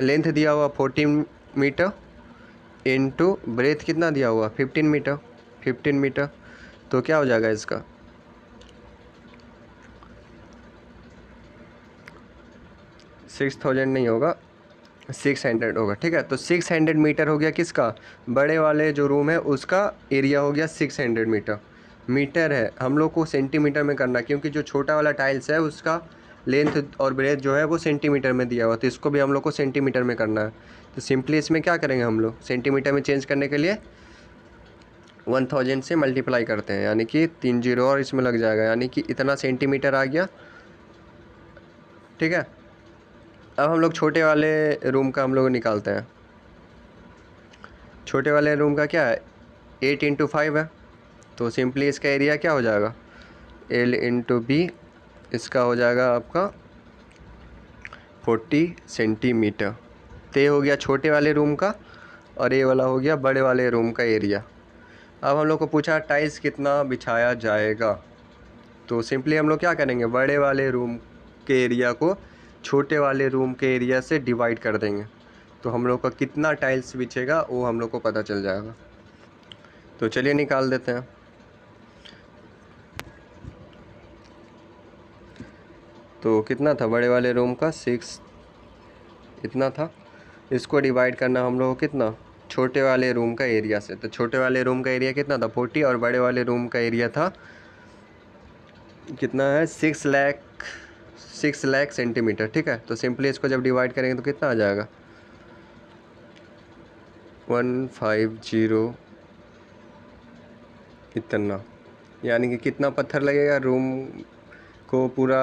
लेंथ दिया हुआ 14 मीटर, इंटू ब्रेथ कितना दिया हुआ 15 मीटर, 15 मीटर। तो क्या हो जाएगा इसका, 6000 नहीं होगा, 600 होगा। ठीक है, तो 600 मीटर हो गया किसका, बड़े वाले जो रूम है उसका एरिया हो गया 600 मीटर। मीटर है, हम लोग को सेंटीमीटर में करना, क्योंकि जो छोटा वाला टाइल्स है उसका लेंथ और ब्रेथ जो है वो सेंटीमीटर में दिया हुआ, तो इसको भी हम लोग को सेंटीमीटर में करना है। तो सिंपली इसमें क्या करेंगे, हम लोग सेंटीमीटर में चेंज करने के लिए 1000 से मल्टीप्लाई करते हैं, यानी कि 3 जीरो और इसमें लग जाएगा, यानी कि इतना सेंटीमीटर आ गया। ठीक है, अब हम लोग छोटे वाले रूम का हम लोग निकालते हैं। छोटे वाले रूम का क्या है, 8 इंटू 5 है, तो सिंपली इसका एरिया क्या हो जाएगा, एल इंटू बी, इसका हो जाएगा आपका 40 सेंटीमीटर। तो ये हो गया छोटे वाले रूम का, और ये वाला हो गया बड़े वाले रूम का एरिया। अब हम लोग को पूछा टाइल्स कितना बिछाया जाएगा, तो सिंपली हम लोग क्या करेंगे, बड़े वाले रूम के एरिया को छोटे वाले रूम के एरिया से डिवाइड कर देंगे, तो हम लोग का कितना टाइल्स बिछेगा वो हम लोग को पता चल जाएगा। तो चलिए निकाल देते हैं। तो कितना था बड़े वाले रूम का 6 इतना था। इसको डिवाइड करना हम लोग कितना छोटे वाले रूम का एरिया से। तो छोटे वाले रूम का एरिया कितना था 40 और बड़े वाले रूम का एरिया था कितना है 6 लाख सेंटीमीटर। ठीक है, तो सिंपली इसको जब डिवाइड करेंगे तो कितना आ जाएगा 150 इतना। यानी कि कितना पत्थर लगेगा रूम को पूरा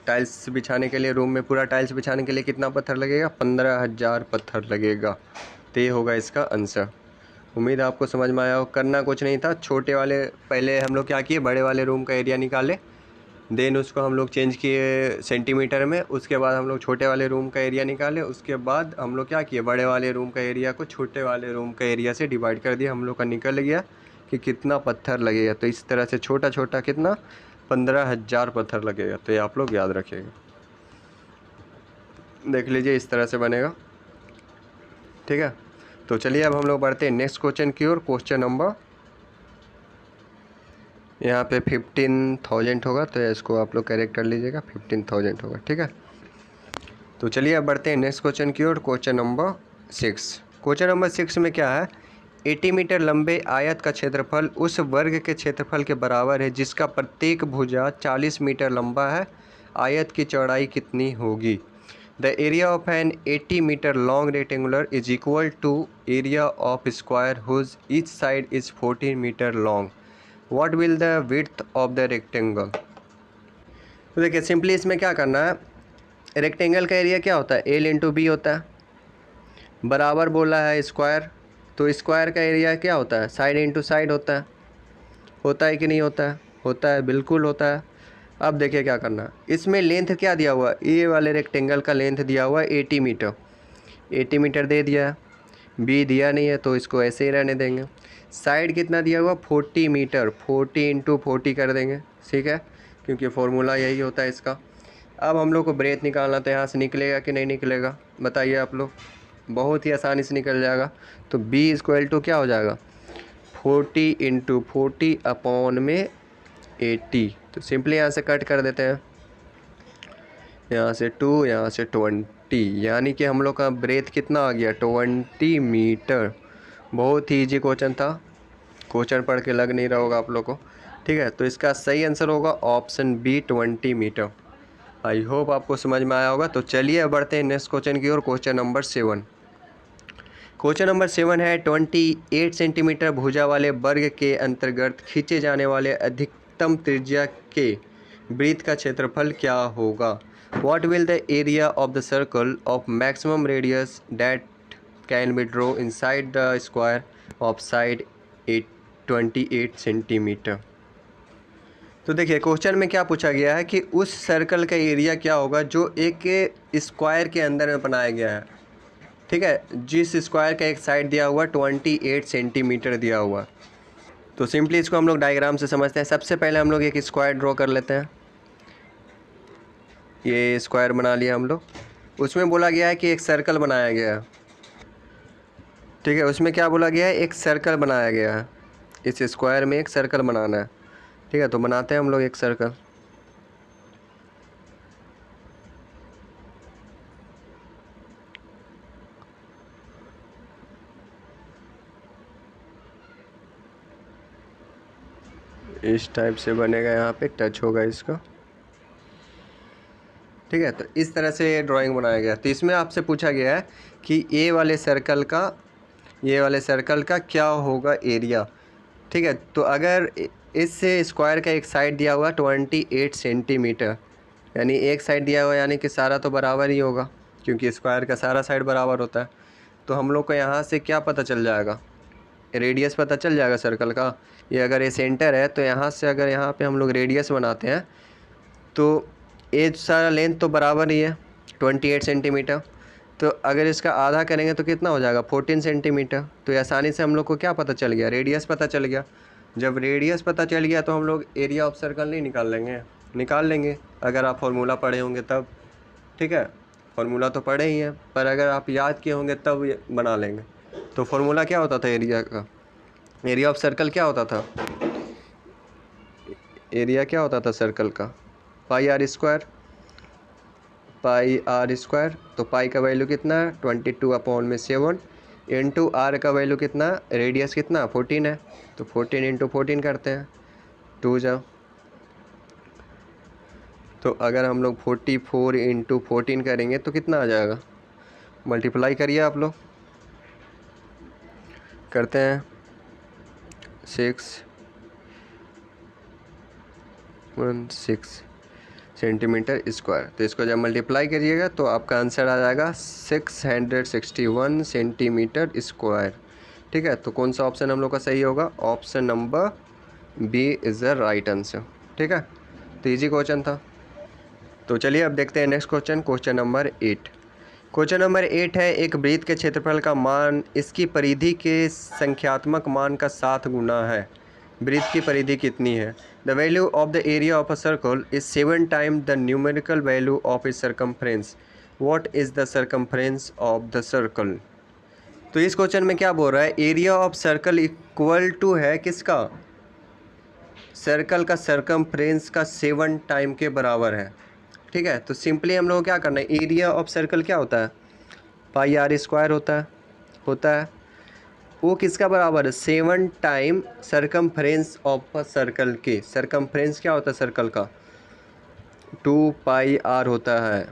टाइल्स बिछाने के लिए, रूम में पूरा टाइल्स बिछाने के लिए कितना पत्थर लगेगा 15,000 पत्थर लगेगा। तो ये होगा इसका आंसर। उम्मीद है आपको समझ में आया हो। करना कुछ नहीं था, छोटे वाले पहले हम लोग क्या किए बड़े वाले रूम का एरिया निकाले, देन उसको हम लोग चेंज किए सेंटीमीटर में। उसके बाद हम लोग छोटे वाले रूम का एरिया निकाले, उसके बाद हम लोग क्या किए बड़े वाले रूम का एरिया को छोटे वाले रूम का एरिया से डिवाइड कर दिया। हम लोग का निकल गया कि कितना पत्थर लगेगा। तो इस तरह से छोटा छोटा कितना 15,000 पत्थर लगेगा। तो ये आप लोग याद रखिएगा, देख लीजिए इस तरह से बनेगा। ठीक है, तो चलिए अब हम लोग बढ़ते हैं नेक्स्ट क्वेश्चन की ओर। क्वेश्चन नंबर यहाँ पे 15,000 होगा, तो इसको आप लोग करेक्ट कर लीजिएगा, 15,000 होगा। ठीक है, तो चलिए अब बढ़ते हैं नेक्स्ट क्वेश्चन की ओर। Question number 6। क्वेश्चन नंबर 6 में क्या है 80 मीटर लंबे आयत का क्षेत्रफल उस वर्ग के क्षेत्रफल के बराबर है जिसका प्रत्येक भुजा 40 मीटर लंबा है। आयत की चौड़ाई कितनी होगी। The area of an 80 metre long rectangular is equal to area of square whose each side is 14 metre long. What will the width of the rectangle. तो देखिए सिंपली इसमें क्या करना है, रेक्टेंगल का एरिया क्या होता है एल इंटू बी होता है, बराबर बोला है स्क्वायर, तो स्क्वायर का एरिया क्या होता है साइड इंटू साइड होता है कि नहीं होता है, होता है, बिल्कुल होता है। अब देखिए क्या करना है, इसमें लेंथ क्या दिया हुआ है, ये वाले रेक्टेंगल का लेंथ दिया हुआ है 80 मीटर, 80 मीटर दे दिया है, बी दिया नहीं है तो इसको ऐसे ही रहने देंगे। साइड कितना दिया हुआ 40 मीटर, 40 इंटू 40 कर देंगे, ठीक है, क्योंकि फॉर्मूला यही होता है इसका। अब हम लोग को ब्रेथ निकालना, तो यहाँ से निकलेगा कि नहीं निकलेगा बताइए आप लोग, बहुत ही आसानी से निकल जाएगा। तो b इक्वल टू क्या हो जाएगा 40 इंटू 40 अपॉन में 80। तो सिंपली यहाँ से कट कर देते हैं, यहाँ से 2 यहाँ से 20, यानी कि हम लोग का ब्रेथ कितना आ गया 20 मीटर। बहुत ही ईजी क्वेश्चन था, क्वेश्चन पढ़ के लग नहीं रहा होगा आप लोग को। ठीक है, तो इसका सही आंसर होगा option B 20 metre. I hope आपको समझ में आया होगा। तो चलिए बढ़ते हैं नेक्स्ट क्वेश्चन की ओर। Question number 7। क्वेश्चन नंबर 7 है 28 सेंटीमीटर भुजा वाले वर्ग के अंतर्गत खींचे जाने वाले अधिकतम त्रिज्या के वृत्त का क्षेत्रफल क्या होगा। What will the area of the circle of maximum radius that can be draw inside the square of side 28 centimetre. तो देखिए क्वेश्चन में क्या पूछा गया है कि उस सर्कल का एरिया क्या होगा जो एक स्क्वायर के अंदर में बनाया गया है। ठीक है, जिस स्क्वायर का एक साइड दिया हुआ 28 सेंटीमीटर दिया हुआ। तो सिंपली इसको हम लोग डायग्राम से समझते हैं। सबसे पहले हम लोग एक स्क्वायर ड्रॉ कर लेते हैं, ये स्क्वायर बना लिया हम लोग। उसमें बोला गया है कि एक सर्कल बनाया गया है। ठीक है, उसमें क्या बोला गया है एक सर्कल बनाया गया है, इस स्क्वायर में एक सर्कल बनाना है। ठीक है, तो बनाते हैं हम लोग एक सर्कल। इस टाइप से बनेगा, यहाँ पे टच होगा इसका। ठीक है, तो इस तरह से ड्राइंग बनाया गया। तो इसमें आपसे पूछा गया है कि ये वाले सर्कल का क्या होगा एरिया। ठीक है, तो अगर इस स्क्वायर का एक साइड दिया हुआ 28 सेंटीमीटर, यानी एक साइड दिया हुआ यानी कि सारा तो बराबर ही होगा, क्योंकि स्क्वायर का सारा साइड बराबर होता है। तो हम लोग को यहाँ से क्या पता चल जाएगा, रेडियस पता चल जाएगा सर्कल का। ये अगर ये सेंटर है तो यहाँ से अगर यहाँ पे हम लोग रेडियस बनाते हैं तो ये सारा लेंथ तो बराबर ही है 28 सेंटीमीटर। तो अगर इसका आधा करेंगे तो कितना हो जाएगा 14 सेंटीमीटर। तो आसानी से हम लोग को क्या पता चल गया, रेडियस पता चल गया। जब रेडियस पता चल गया तो हम लोग एरिया ऑफ सर्कल नहीं निकाल लेंगे अगर आप फॉर्मूला पढ़े होंगे तब। ठीक है, फॉर्मूला तो पढ़े ही हैं, पर अगर आप याद किए होंगे तब बना लेंगे। तो फॉर्मूला क्या होता था एरिया का, एरिया ऑफ सर्कल क्या होता था, एरिया क्या होता था सर्कल का pi r square. Pi r square, तो पाई का वैल्यू कितना है 22/7 इंटू आर का वैल्यू कितना, रेडियस कितना 14 है, तो 14 इंटू 14 करते हैं 2 जाओ। तो अगर हम लोग 44 इंटू 14 करेंगे तो कितना आ जाएगा, मल्टीप्लाई करिए आप लोग, करते हैं 616 सेंटीमीटर स्क्वायर। तो इसको जब मल्टीप्लाई करिएगा तो आपका आंसर आ जाएगा 661 सेंटीमीटर स्क्वायर। ठीक है, तो कौन सा ऑप्शन हम लोग का सही होगा, option number B is the right answer. ठीक है, तो इजी क्वेश्चन था। तो चलिए अब देखते हैं next question, question number 8। Question number 8 है, एक वृत्त के क्षेत्रफल का मान इसकी परिधि के संख्यात्मक मान का 7 गुना है। वृत्त की परिधि कितनी है? The value of the area of a circle is 7 time the numerical value of is circumference. What is the circumference of the circle? तो इस क्वेश्चन में क्या बोल रहा है, area of circle equal to है किसका, सर्कल का सर्कमफ्रेंस का 7 टाइम के बराबर है। ठीक है, तो सिंपली हम लोग को क्या करना है, एरिया ऑफ सर्कल क्या होता है, पाई आर स्क्वायर होता है वो किसका बराबर है, 7 time circumference of a circle के। सर्कमफ्रेंस क्या होता है सर्कल का, 2 पाई आर होता है।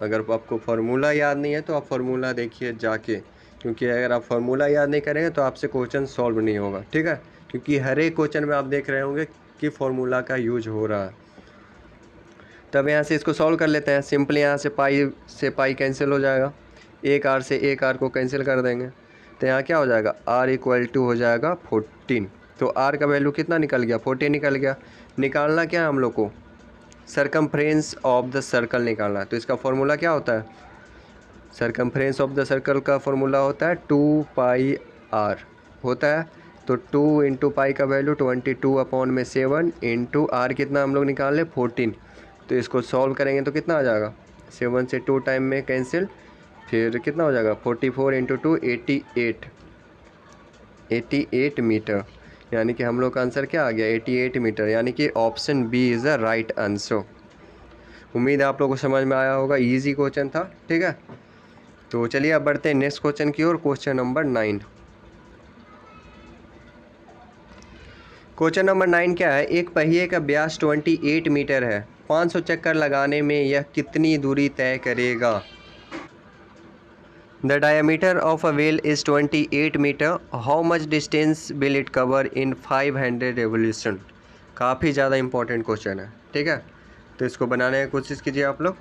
अगर आपको फार्मूला याद नहीं है तो आप फार्मूला देखिए जाके, क्योंकि अगर आप फार्मूला याद नहीं करेंगे तो आपसे क्वेश्चन सॉल्व नहीं होगा। ठीक है, क्योंकि हर एक क्वेश्चन में आप देख रहे होंगे कि फार्मूला का यूज हो रहा है। तब यहाँ से इसको सॉल्व कर लेते हैं। सिंपली यहाँ से पाई कैंसिल हो जाएगा, एक आर से एक आर को कैंसिल कर देंगे, तो यहाँ क्या हो जाएगा, आर इक्वल टू हो जाएगा 14। तो आर का वैल्यू कितना निकल गया, 14 निकल गया। निकालना क्या है हम लोग को, सर्कमफ्रेंस ऑफ द सर्कल निकालना है। तो इसका फॉर्मूला क्या होता है, सर्कमफ्रेंस ऑफ द सर्कल का फॉर्मूला होता है 2 पाई आर होता है। तो 2 इंटू पाई का वैल्यू 22/7 इंटू आर कितना हम लोग निकाल लें 14। तो इसको सॉल्व करेंगे तो कितना आ जाएगा, 7 से 2 टाइम में कैंसिल, फिर कितना हो जाएगा 44 इंटू 2 88 मीटर। यानी कि हम लोग का आंसर क्या आ गया 88 मीटर, यानी कि option B is the right answer. उम्मीद है आप लोगों को समझ में आया होगा, इजी क्वेश्चन था। ठीक है, तो चलिए अब बढ़ते हैं नेक्स्ट क्वेश्चन की ओर, क्वेश्चन नंबर 9। क्वेश्चन नंबर 9 क्या है, एक पहिए का व्यास 28 मीटर है, 500 चक्कर लगाने में यह कितनी दूरी तय करेगा? The diameter of a wheel is 28 metre, how much distance will it cover in 500 revolution? काफ़ी ज़्यादा इंपॉर्टेंट क्वेश्चन है। ठीक है, तो इसको बनाने की कोशिश कीजिए आप लोग।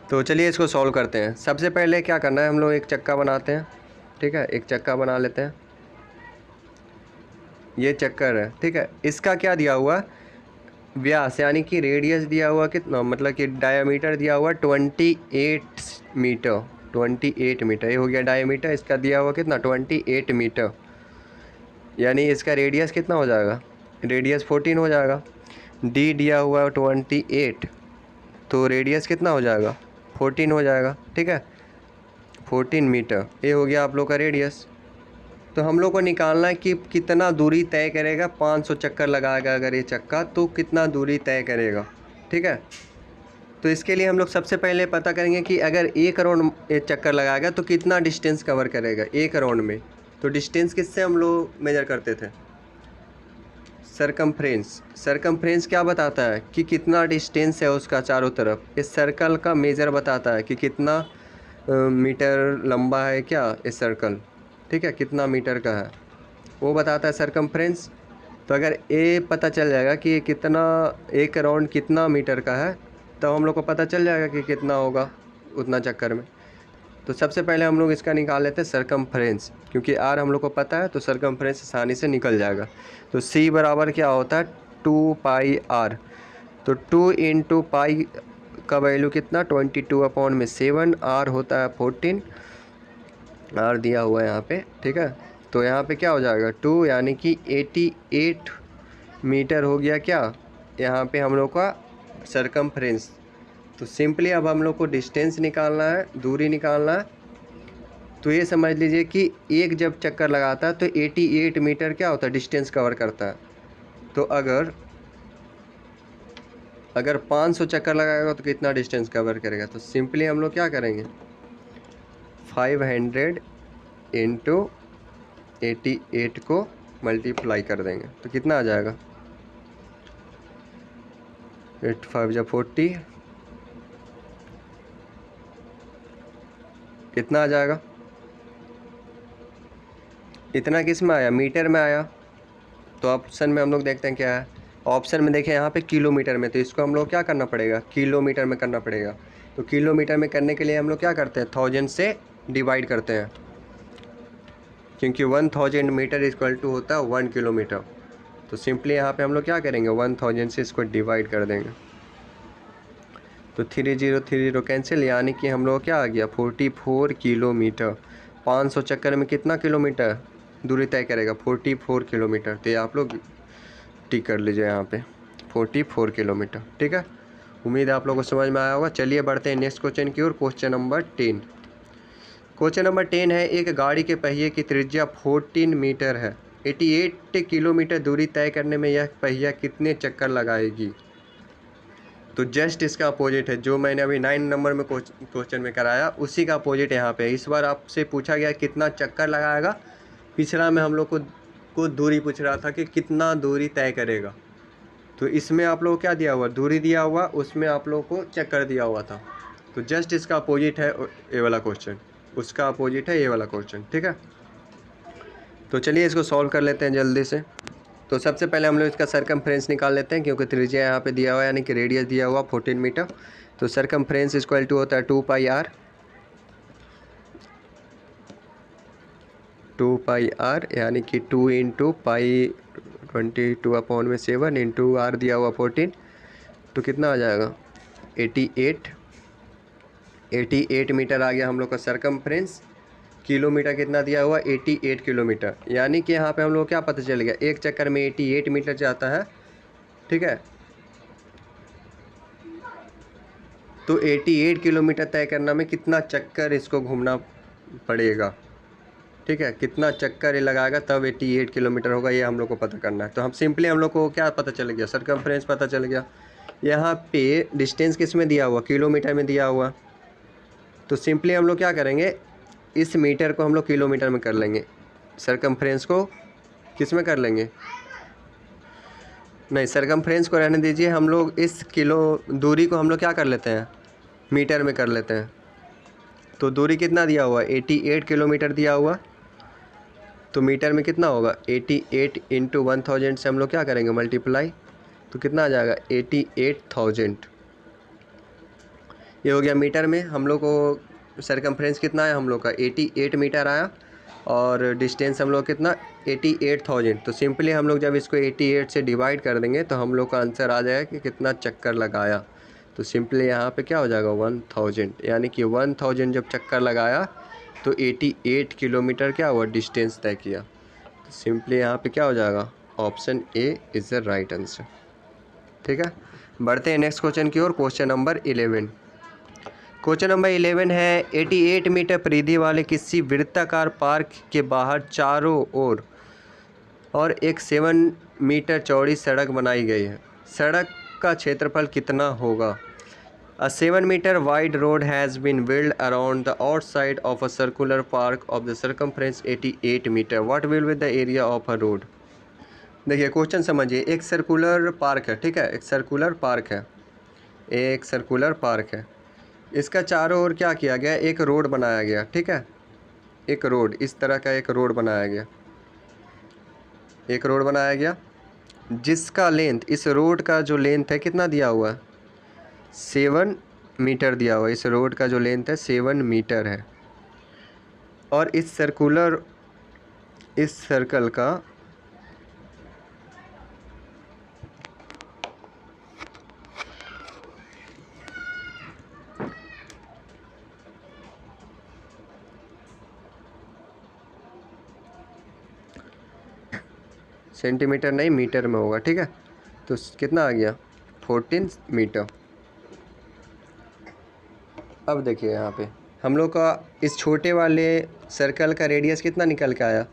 तो चलिए इसको सॉल्व करते हैं। सबसे पहले क्या करना है, हम लोग एक चक्का बनाते हैं। ठीक है, एक चक्का बना लेते हैं, ये चक्कर है। ठीक है, इसका क्या दिया हुआ, व्यास यानी कि रेडियस दिया हुआ कितना, मतलब कि डायमीटर दिया हुआ 28 मीटर। 28 मीटर ये हो गया डायमीटर, इसका दिया हुआ कितना 28 मीटर, यानी इसका रेडियस कितना हो जाएगा, रेडियस 14 हो जाएगा। डी दिया हुआ 28, तो रेडियस कितना हो जाएगा 14 हो जाएगा। ठीक है, 14 मीटर ये हो गया आप लोग का रेडियस। तो हम लोग को निकालना है कि कितना दूरी तय करेगा, 500 चक्कर लगाएगा अगर ये चक्का तो कितना दूरी तय करेगा। ठीक है, तो इसके लिए हम लोग सबसे पहले पता करेंगे कि अगर 1 राउंड ये चक्कर लगाएगा तो कितना डिस्टेंस कवर करेगा 1 राउंड में। तो डिस्टेंस किससे हम लोग मेजर करते थे, सरकमफ्रेंस। सरकमफ्रेंस क्या बताता है कि कितना डिस्टेंस है उसका चारों तरफ। इस सर्कल का मेजर बताता है कि कितना मीटर लंबा है क्या इस सर्कल। ठीक है, कितना मीटर का है वो बताता है सरकमफ्रेंस। तो अगर ये पता चल जाएगा कि ये कितना, 1 राउंड कितना मीटर का है, तो हम लोग को पता चल जाएगा कि कितना होगा उतना चक्कर में। तो सबसे पहले हम लोग इसका निकाल लेते हैं सरकमफ्रेंस, क्योंकि आर हम लोग को पता है तो सरकमफ्रेंस आसानी से निकल जाएगा। तो सी बराबर क्या होता है 2 पाई आर। तो 2 इंटू पाई का वैल्यू कितना 22/7, आर होता है 14, आर दिया हुआ है यहाँ पे। ठीक है, तो यहाँ पे क्या हो जाएगा 2, यानी कि 88 मीटर हो गया क्या यहाँ पे हम लोग का सरकमफ्रेंस। तो सिंपली अब हम लोग को डिस्टेंस निकालना है, दूरी निकालना है। तो ये समझ लीजिए कि एक जब चक्कर लगाता है तो 88 मीटर क्या होता है डिस्टेंस कवर करता है। तो अगर 500 चक्कर लगाएगा तो कितना डिस्टेंस कवर करेगा? तो सिंपली हम लोग क्या करेंगे, 500 इंटू 88 को मल्टीप्लाई कर देंगे तो कितना आ जाएगा, 8 5 जा 40, कितना आ जाएगा? इतना किस में आया? मीटर में आया। तो ऑप्शन में हम लोग देखते हैं क्या है। ऑप्शन में देखें यहाँ पे किलोमीटर में, तो इसको हम लोग क्या करना पड़ेगा, किलोमीटर में करना पड़ेगा। तो किलोमीटर में करने के लिए हम लोग क्या करते हैं, 1000 से डिवाइड करते हैं, क्योंकि 1000 मीटर इक्वल टू होता है 1 किलोमीटर। तो सिंपली यहाँ पे हम लोग क्या करेंगे, 1000 से इसको डिवाइड कर देंगे तो 3030 कैंसिल, यानी कि हम लोग क्या आ गया, 44 किलोमीटर। 500 चक्कर में कितना किलोमीटर दूरी तय करेगा, 44 किलोमीटर। तो ये आप लोग टिक कर लीजिए यहाँ पे 44 किलोमीटर। ठीक है, उम्मीद है आप लोगों को समझ में आया होगा। चलिए बढ़ते हैं नेक्स्ट क्वेश्चन की ओर। Question number 10। क्वेश्चन नंबर 10 है, एक गाड़ी के पहिए की त्रिज्या 14 मीटर है। 88 किलोमीटर दूरी तय करने में यह पहिया कितने चक्कर लगाएगी? तो जस्ट इसका अपोजिट है जो मैंने अभी 9 नंबर में क्वेश्चन में कराया, उसी का अपोजिट यहाँ पे। इस बार आपसे पूछा गया कितना चक्कर लगाएगा, पिछला में हम लोग को दूरी पूछ रहा था कि कितना दूरी तय करेगा। तो इसमें आप लोग को क्या दिया हुआ, दूरी दिया हुआ, उसमें आप लोग को चक्कर दिया हुआ था। तो जस्ट इसका अपोजिट है ये वाला क्वेश्चन, उसका अपोजिट है ये वाला क्वेश्चन। ठीक है, तो चलिए इसको सॉल्व कर लेते हैं जल्दी से। तो सबसे पहले हम लोग इसका सरकमफ्रेंस निकाल लेते हैं, क्योंकि त्रिज्या यहाँ पे दिया हुआ है, यानी कि रेडियस दिया हुआ 14 मीटर। तो सरकमफ्रेंस इक्वल टू होता है 2πr, 2πr यानी कि 2 इंटू पाई 22/7 इंटू r दिया हुआ 14, तो कितना आ जाएगा 88 मीटर आ गया हम लोग का सरकमफ्रेंस। किलोमीटर कितना दिया हुआ, 88 किलोमीटर, यानी कि यहाँ पे हम लोग क्या पता चल गया, एक चक्कर में 88 मीटर जाता है। ठीक है, तो 88 किलोमीटर तय करना में कितना चक्कर इसको घूमना पड़ेगा। ठीक है, कितना चक्कर ये लगाएगा तब 88 किलोमीटर होगा, ये हम लोग को पता करना है। तो हम सिंपली हम लोग को क्या पता चल गया, सरकमफ्रेंस पता चल गया। यहाँ पे डिस्टेंस किस में दिया हुआ, किलोमीटर में दिया हुआ। तो सिंपली हम लोग क्या करेंगे, इस मीटर को हम लोग किलोमीटर में कर लेंगे, सरकमफ्रेंस को किस में कर लेंगे, नहीं सरकमफ्रेंस को रहने दीजिए, हम लोग इस किलो दूरी को हम लोग क्या कर लेते हैं, मीटर में कर लेते हैं। तो दूरी कितना दिया हुआ, 88 किलोमीटर दिया हुआ, तो मीटर में कितना होगा, 88 इंटू 1000 से हम लोग क्या करेंगे मल्टीप्लाई, तो कितना आ जाएगा 88,000। ये हो गया मीटर में। हम लोग को सरकमफ्रेंस कितना आया हम लोग का, 88 मीटर आया, और डिस्टेंस हम लोग कितना 88,000। तो सिंपली हम लोग जब इसको 88 से डिवाइड कर देंगे तो हम लोग का आंसर आ जाएगा कि कितना चक्कर लगाया। तो सिंपली यहाँ पे क्या हो जाएगा 1000, यानी कि 1000 जब चक्कर लगाया तो 88 किलोमीटर क्या हुआ, डिस्टेंस तय किया। तो सिंपली यहाँ पे क्या हो जाएगा, option A is the right answer. ठीक है, बढ़ते हैं नेक्स्ट क्वेश्चन की ओर। Question number 11। क्वेश्चन नंबर 11 है, 88 मीटर परिधि वाले किसी वृत्ताकार पार्क के बाहर चारों ओर और एक 7 मीटर चौड़ी सड़क बनाई गई है। सड़क का क्षेत्रफल कितना होगा? A 7 meter wide road has been built around the outside of a circular park of the circumference 88 meter. What will be the area of a road? देखिए क्वेश्चन समझिए, एक सर्कुलर पार्क है। ठीक है, एक सर्कुलर पार्क है, एक circular park है। इसका चारों ओर क्या किया गया, एक रोड बनाया गया। ठीक है, एक रोड, इस तरह का एक रोड बनाया गया, एक रोड बनाया गया जिसका लेंथ, इस रोड का जो लेंथ है कितना दिया हुआ है, 7 मीटर दिया हुआ है। इस रोड का जो लेंथ है 7 मीटर है, और इस सर्कुलर, इस सर्कल का सेंटीमीटर नहीं मीटर में होगा। ठीक है, तो कितना आ गया 14 मीटर। अब देखिए यहाँ पे हम लोग का इस छोटे वाले सर्कल का रेडियस कितना निकल के आया,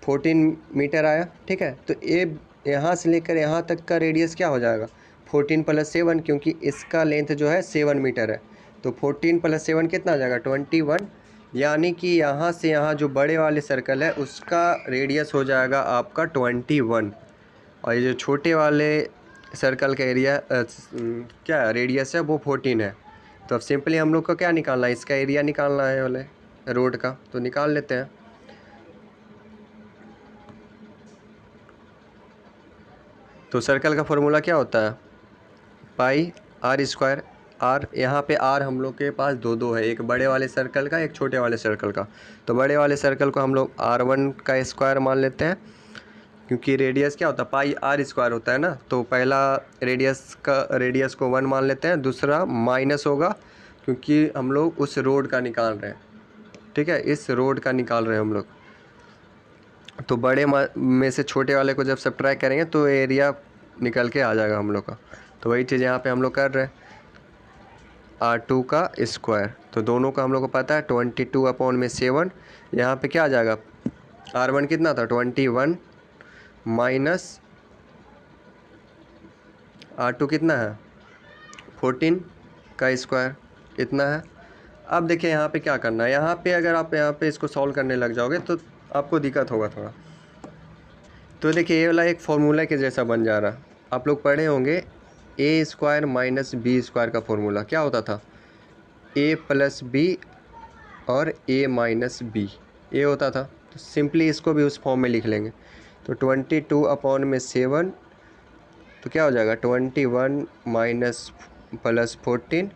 14 मीटर आया, ठीक है। तो ए यहाँ से लेकर यहाँ तक का रेडियस क्या हो जाएगा 14 + 7, क्योंकि इसका लेंथ जो है 7 मीटर है। तो 14 + 7 कितना आ जाएगा 21, यानी कि यहाँ से यहाँ जो बड़े वाले सर्कल है उसका रेडियस हो जाएगा आपका 21, और ये जो छोटे वाले सर्कल का एरिया क्या रेडियस है वो 14 है। तो अब सिंपली हम लोग को क्या निकालना है, इसका एरिया निकालना है वाले रोड का, तो निकाल लेते हैं। तो सर्कल का फॉर्मूला क्या होता है, पाई r²। r यहाँ पे r हम लोग के पास दो है, एक बड़े वाले सर्कल का, एक छोटे वाले सर्कल का। तो बड़े वाले सर्कल को हम लोग r1 का स्क्वायर मान लेते हैं, क्योंकि रेडियस क्या होता है पाई r² होता है ना। तो पहला रेडियस को 1 मान लेते हैं, दूसरा माइनस होगा क्योंकि हम लोग उस रोड का निकाल रहे हैं, ठीक है, इस रोड का निकाल रहे हैं हम लोग। तो बड़े में से छोटे वाले को जब सब्ट्रैक्ट करेंगे तो एरिया निकल के आ जाएगा हम लोग का। तो वही चीज़ यहाँ पे हम लोग कर रहे हैं, r2 का स्क्वायर। तो दोनों का हम लोग को पता है 22/7। यहाँ पे क्या आ जाएगा, r1 कितना था 21 माइनस r2 कितना है 14 का स्क्वायर, इतना है। अब देखिए यहाँ पे क्या करना है, यहाँ पे अगर आप यहाँ पे इसको सॉल्व करने लग जाओगे तो आपको दिक्कत होगा थोड़ा। तो देखिए ये वाला एक फॉर्मूला के जैसा बन जा रहा, आप लोग पढ़े होंगे a² - b² का फॉर्मूला क्या होता था, a + b और a - b, ये होता था। तो सिंपली इसको भी उस फॉर्म में लिख लेंगे। तो 22/7, तो क्या हो जाएगा 21 माइनस प्लस 14,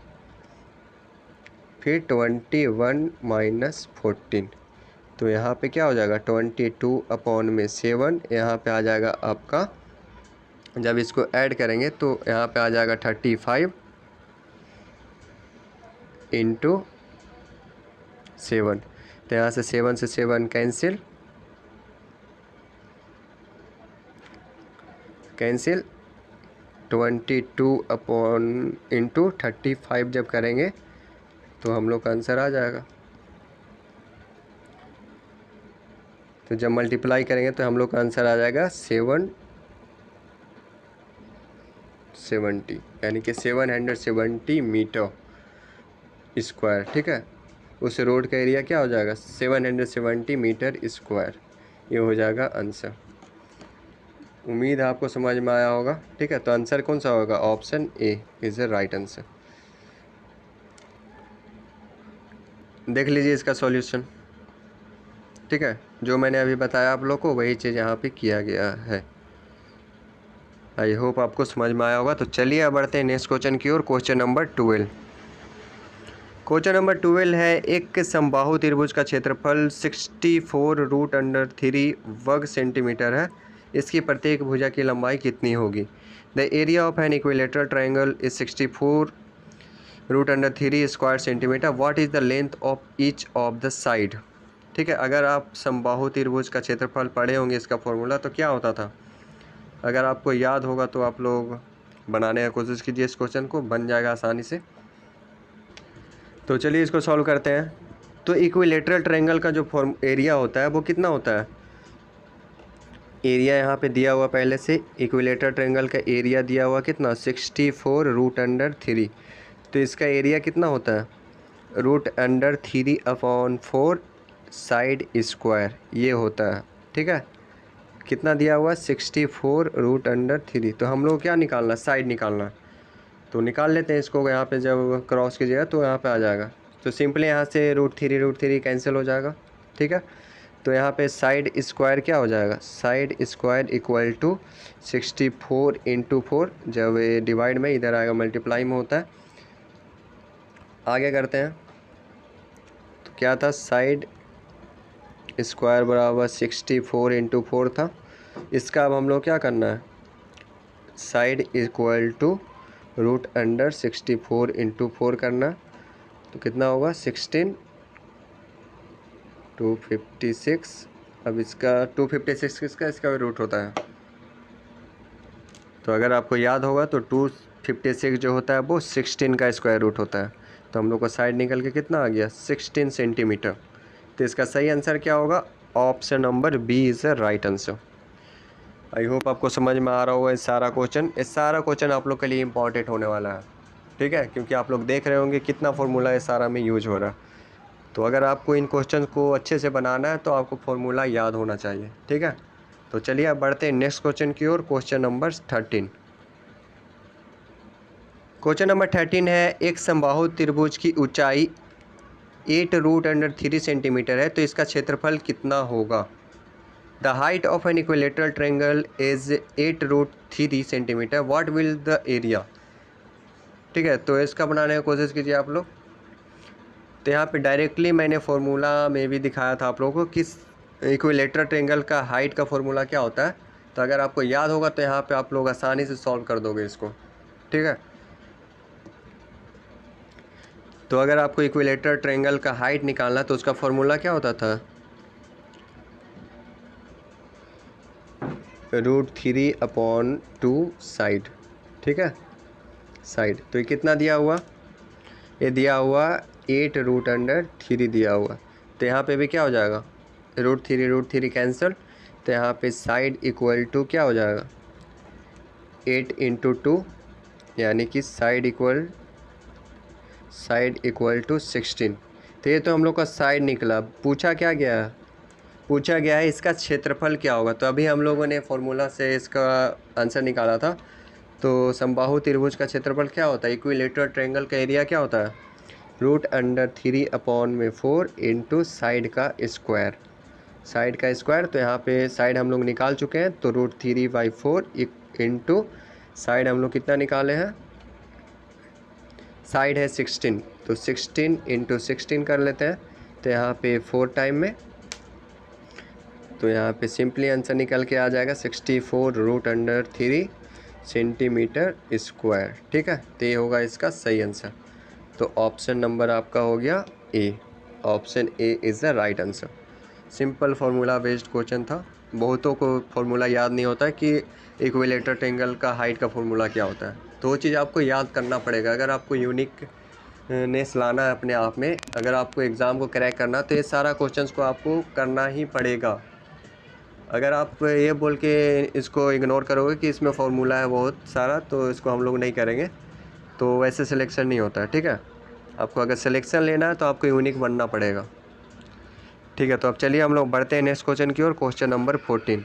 फिर 21 माइनस 14। तो यहाँ पे क्या हो जाएगा 22/7, यहाँ पे आ जाएगा आपका, जब इसको ऐड करेंगे तो यहाँ पे आ जाएगा 35 × 7। तो यहाँ से 7 से 7 कैंसिल, 22/35 जब करेंगे तो हम लोग का आंसर आ जाएगा। तो जब मल्टीप्लाई करेंगे तो हम लोग का आंसर आ जाएगा 770, यानी कि 770 मीटर स्क्वायर, ठीक है। उस रोड का एरिया क्या हो जाएगा 770 मीटर स्क्वायर, ये हो जाएगा आंसर। उम्मीद है आपको समझ में आया होगा, ठीक है। तो आंसर कौन सा होगा, option A is the right answer. देख लीजिए इसका सॉल्यूशन, ठीक है। जो मैंने अभी बताया आप लोग को वही चीज़ यहाँ पे किया गया है। आई होप आपको समझ में आया होगा। तो चलिए अब बढ़ते हैं नेक्स्ट क्वेश्चन की ओर। Question number 12। क्वेश्चन नंबर 12 है, एक समबाहु त्रिभुज का क्षेत्रफल 64√3 वर्ग सेंटीमीटर है। इसकी प्रत्येक भुजा की लंबाई कितनी होगी। The area of an equilateral triangle is 64√3 square centimetre. What is the length of each of the side. ठीक है, अगर आप समबाहु त्रिभुज का क्षेत्रफल पढ़े होंगे इसका फॉर्मूला तो क्या होता था, अगर आपको याद होगा तो आप लोग बनाने की कोशिश कीजिए, इस क्वेश्चन को बन जाएगा आसानी से। तो चलिए इसको सॉल्व करते हैं। तो इक्विलेटरल ट्रायंगल का जो एरिया होता है वो कितना होता है, एरिया यहाँ पे दिया हुआ पहले से, इक्विलेटरल ट्रायंगल का एरिया दिया हुआ कितना 64√3। तो इसका एरिया कितना होता है √3/4 साइड स्क्वायर, ये होता है, ठीक है। कितना दिया हुआ 64√3। तो हम लोग क्या निकालना, साइड निकालना। तो निकाल लेते हैं इसको, यहाँ पे जब क्रॉस कीजिएगा तो यहाँ पे आ जाएगा। तो सिंपली यहाँ से √3 कैंसिल हो जाएगा, ठीक है। तो यहाँ पे साइड स्क्वायर क्या हो जाएगा, साइड स्क्वायर इक्वल टू 64 × 4, जब ये डिवाइड में इधर आएगा मल्टीप्लाई में होता है। आगे करते हैं, तो क्या था साइड स्क्वायर बराबर 64 × 4 था। इसका अब हम लोग क्या करना है, साइड इक्वल टू √64 × 4 करना। तो कितना होगा 16 256। अब इसका 256 किसका, इसका भी रूट होता है। तो अगर आपको याद होगा तो 256 जो होता है वो 16 का स्क्वायर रूट होता है। तो हम लोग का साइड निकल के कितना आ गया 16 सेंटीमीटर। तो इसका सही आंसर क्या होगा, option number B is the right answer. I hope आपको समझ में आ रहा होगा इस सारा क्वेश्चन आप लोग के लिए इंपॉर्टेंट होने वाला है, ठीक है, क्योंकि आप लोग देख रहे होंगे कितना फार्मूला इस सारा में यूज हो रहा है। तो अगर आपको इन क्वेश्चन को अच्छे से बनाना है तो आपको फार्मूला याद होना चाहिए, ठीक है। तो चलिए अब बढ़ते हैं नेक्स्ट क्वेश्चन की ओर। Question number 13। क्वेश्चन नंबर 13 है, एक समबाहु त्रिभुज की ऊंचाई 8√3 सेंटीमीटर है, तो इसका क्षेत्रफल कितना होगा। The height of an equilateral triangle is 8√3 centimetre, what will the area. ठीक है, तो इसका बनाने की कोशिश कीजिए आप लोग। तो यहाँ पे डायरेक्टली मैंने फार्मूला में भी दिखाया था आप लोगों को कि इक्विलेटरल ट्रायंगल का हाइट का फार्मूला क्या होता है। तो अगर आपको याद होगा तो यहाँ पे आप लोग आसानी से सॉल्व कर दोगे इसको, ठीक है। तो अगर आपको इक्विलेटरल ट्रायंगल का हाइट निकालना तो उसका फार्मूला क्या होता था, √3/2 साइड, ठीक है, साइड। तो ये कितना दिया हुआ, ये दिया हुआ 8√3 दिया हुआ। तो यहाँ पे भी क्या हो जाएगा, √3 कैंसिल। तो यहाँ पे साइड इक्वल टू क्या हो जाएगा, 8 × 2, यानी कि साइड इक्वल टू 16। तो ये तो हम लोग का साइड निकला। पूछा क्या गया है, पूछा गया है इसका क्षेत्रफल क्या होगा। तो अभी हम लोगों ने फार्मूला से इसका आंसर निकाला था। तो समबाहु त्रिभुज का क्षेत्रफल क्या होता है, इक्विलेटरल ट्रायंगल का एरिया क्या होता है, √3/4 इंटू साइड का स्क्वायर, साइड का स्क्वायर। तो यहाँ पे साइड हम लोग निकाल चुके हैं, तो √3/4 इंटू साइड हम लोग कितना निकाले हैं, साइड है 16, तो 16 × 16 कर लेते हैं। तो यहाँ पे 4 टाइम में, तो यहाँ पे सिंपली आंसर निकल के आ जाएगा 64√3 सेंटीमीटर स्क्वायर, ठीक है। तो ये होगा इसका सही आंसर। तो ऑप्शन नंबर आपका हो गया A, option A is the right answer. Simple formula based question था। बहुतों को फार्मूला याद नहीं होता है कि इक्विलेटरल ट्रायंगल का हाइट का फार्मूला क्या होता है, तो वो चीज़ आपको याद करना पड़ेगा। अगर आपको यूनिकनेस लाना है अपने आप में, अगर आपको एग्ज़ाम को क्रैक करना, तो ये सारा क्वेश्चंस को आपको करना ही पड़ेगा। अगर आप ये बोल के इसको इग्नोर करोगे कि इसमें फार्मूला है बहुत सारा, तो इसको हम लोग नहीं करेंगे, तो वैसे सिलेक्शन नहीं होता है, ठीक है। आपको अगर सिलेक्शन लेना है तो आपको यूनिक बनना पड़ेगा, ठीक है। तो अब चलिए हम लोग बढ़ते हैं नेक्स्ट क्वेश्चन की ओर। Question number 14।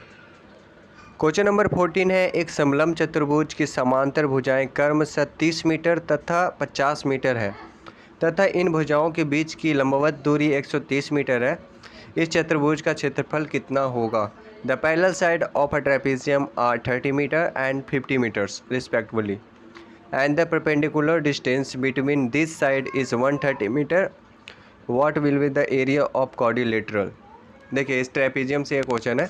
क्वेश्चन नंबर 14 है, एक समलंब चतुर्भुज की समांतर भुजाएं क्रमशः 30 मीटर तथा 50 मीटर है तथा इन भुजाओं के बीच की लंबवत दूरी 130 मीटर है। इस चतुर्भुज का क्षेत्रफल कितना होगा। The parallel side of a trapezium are 30 metre and 50 metres respectively and the perpendicular distance between this side is 130 meter. What will be the area of quadrilateral। देखिए इस ट्रेपेजियम से एक क्वेश्चन है।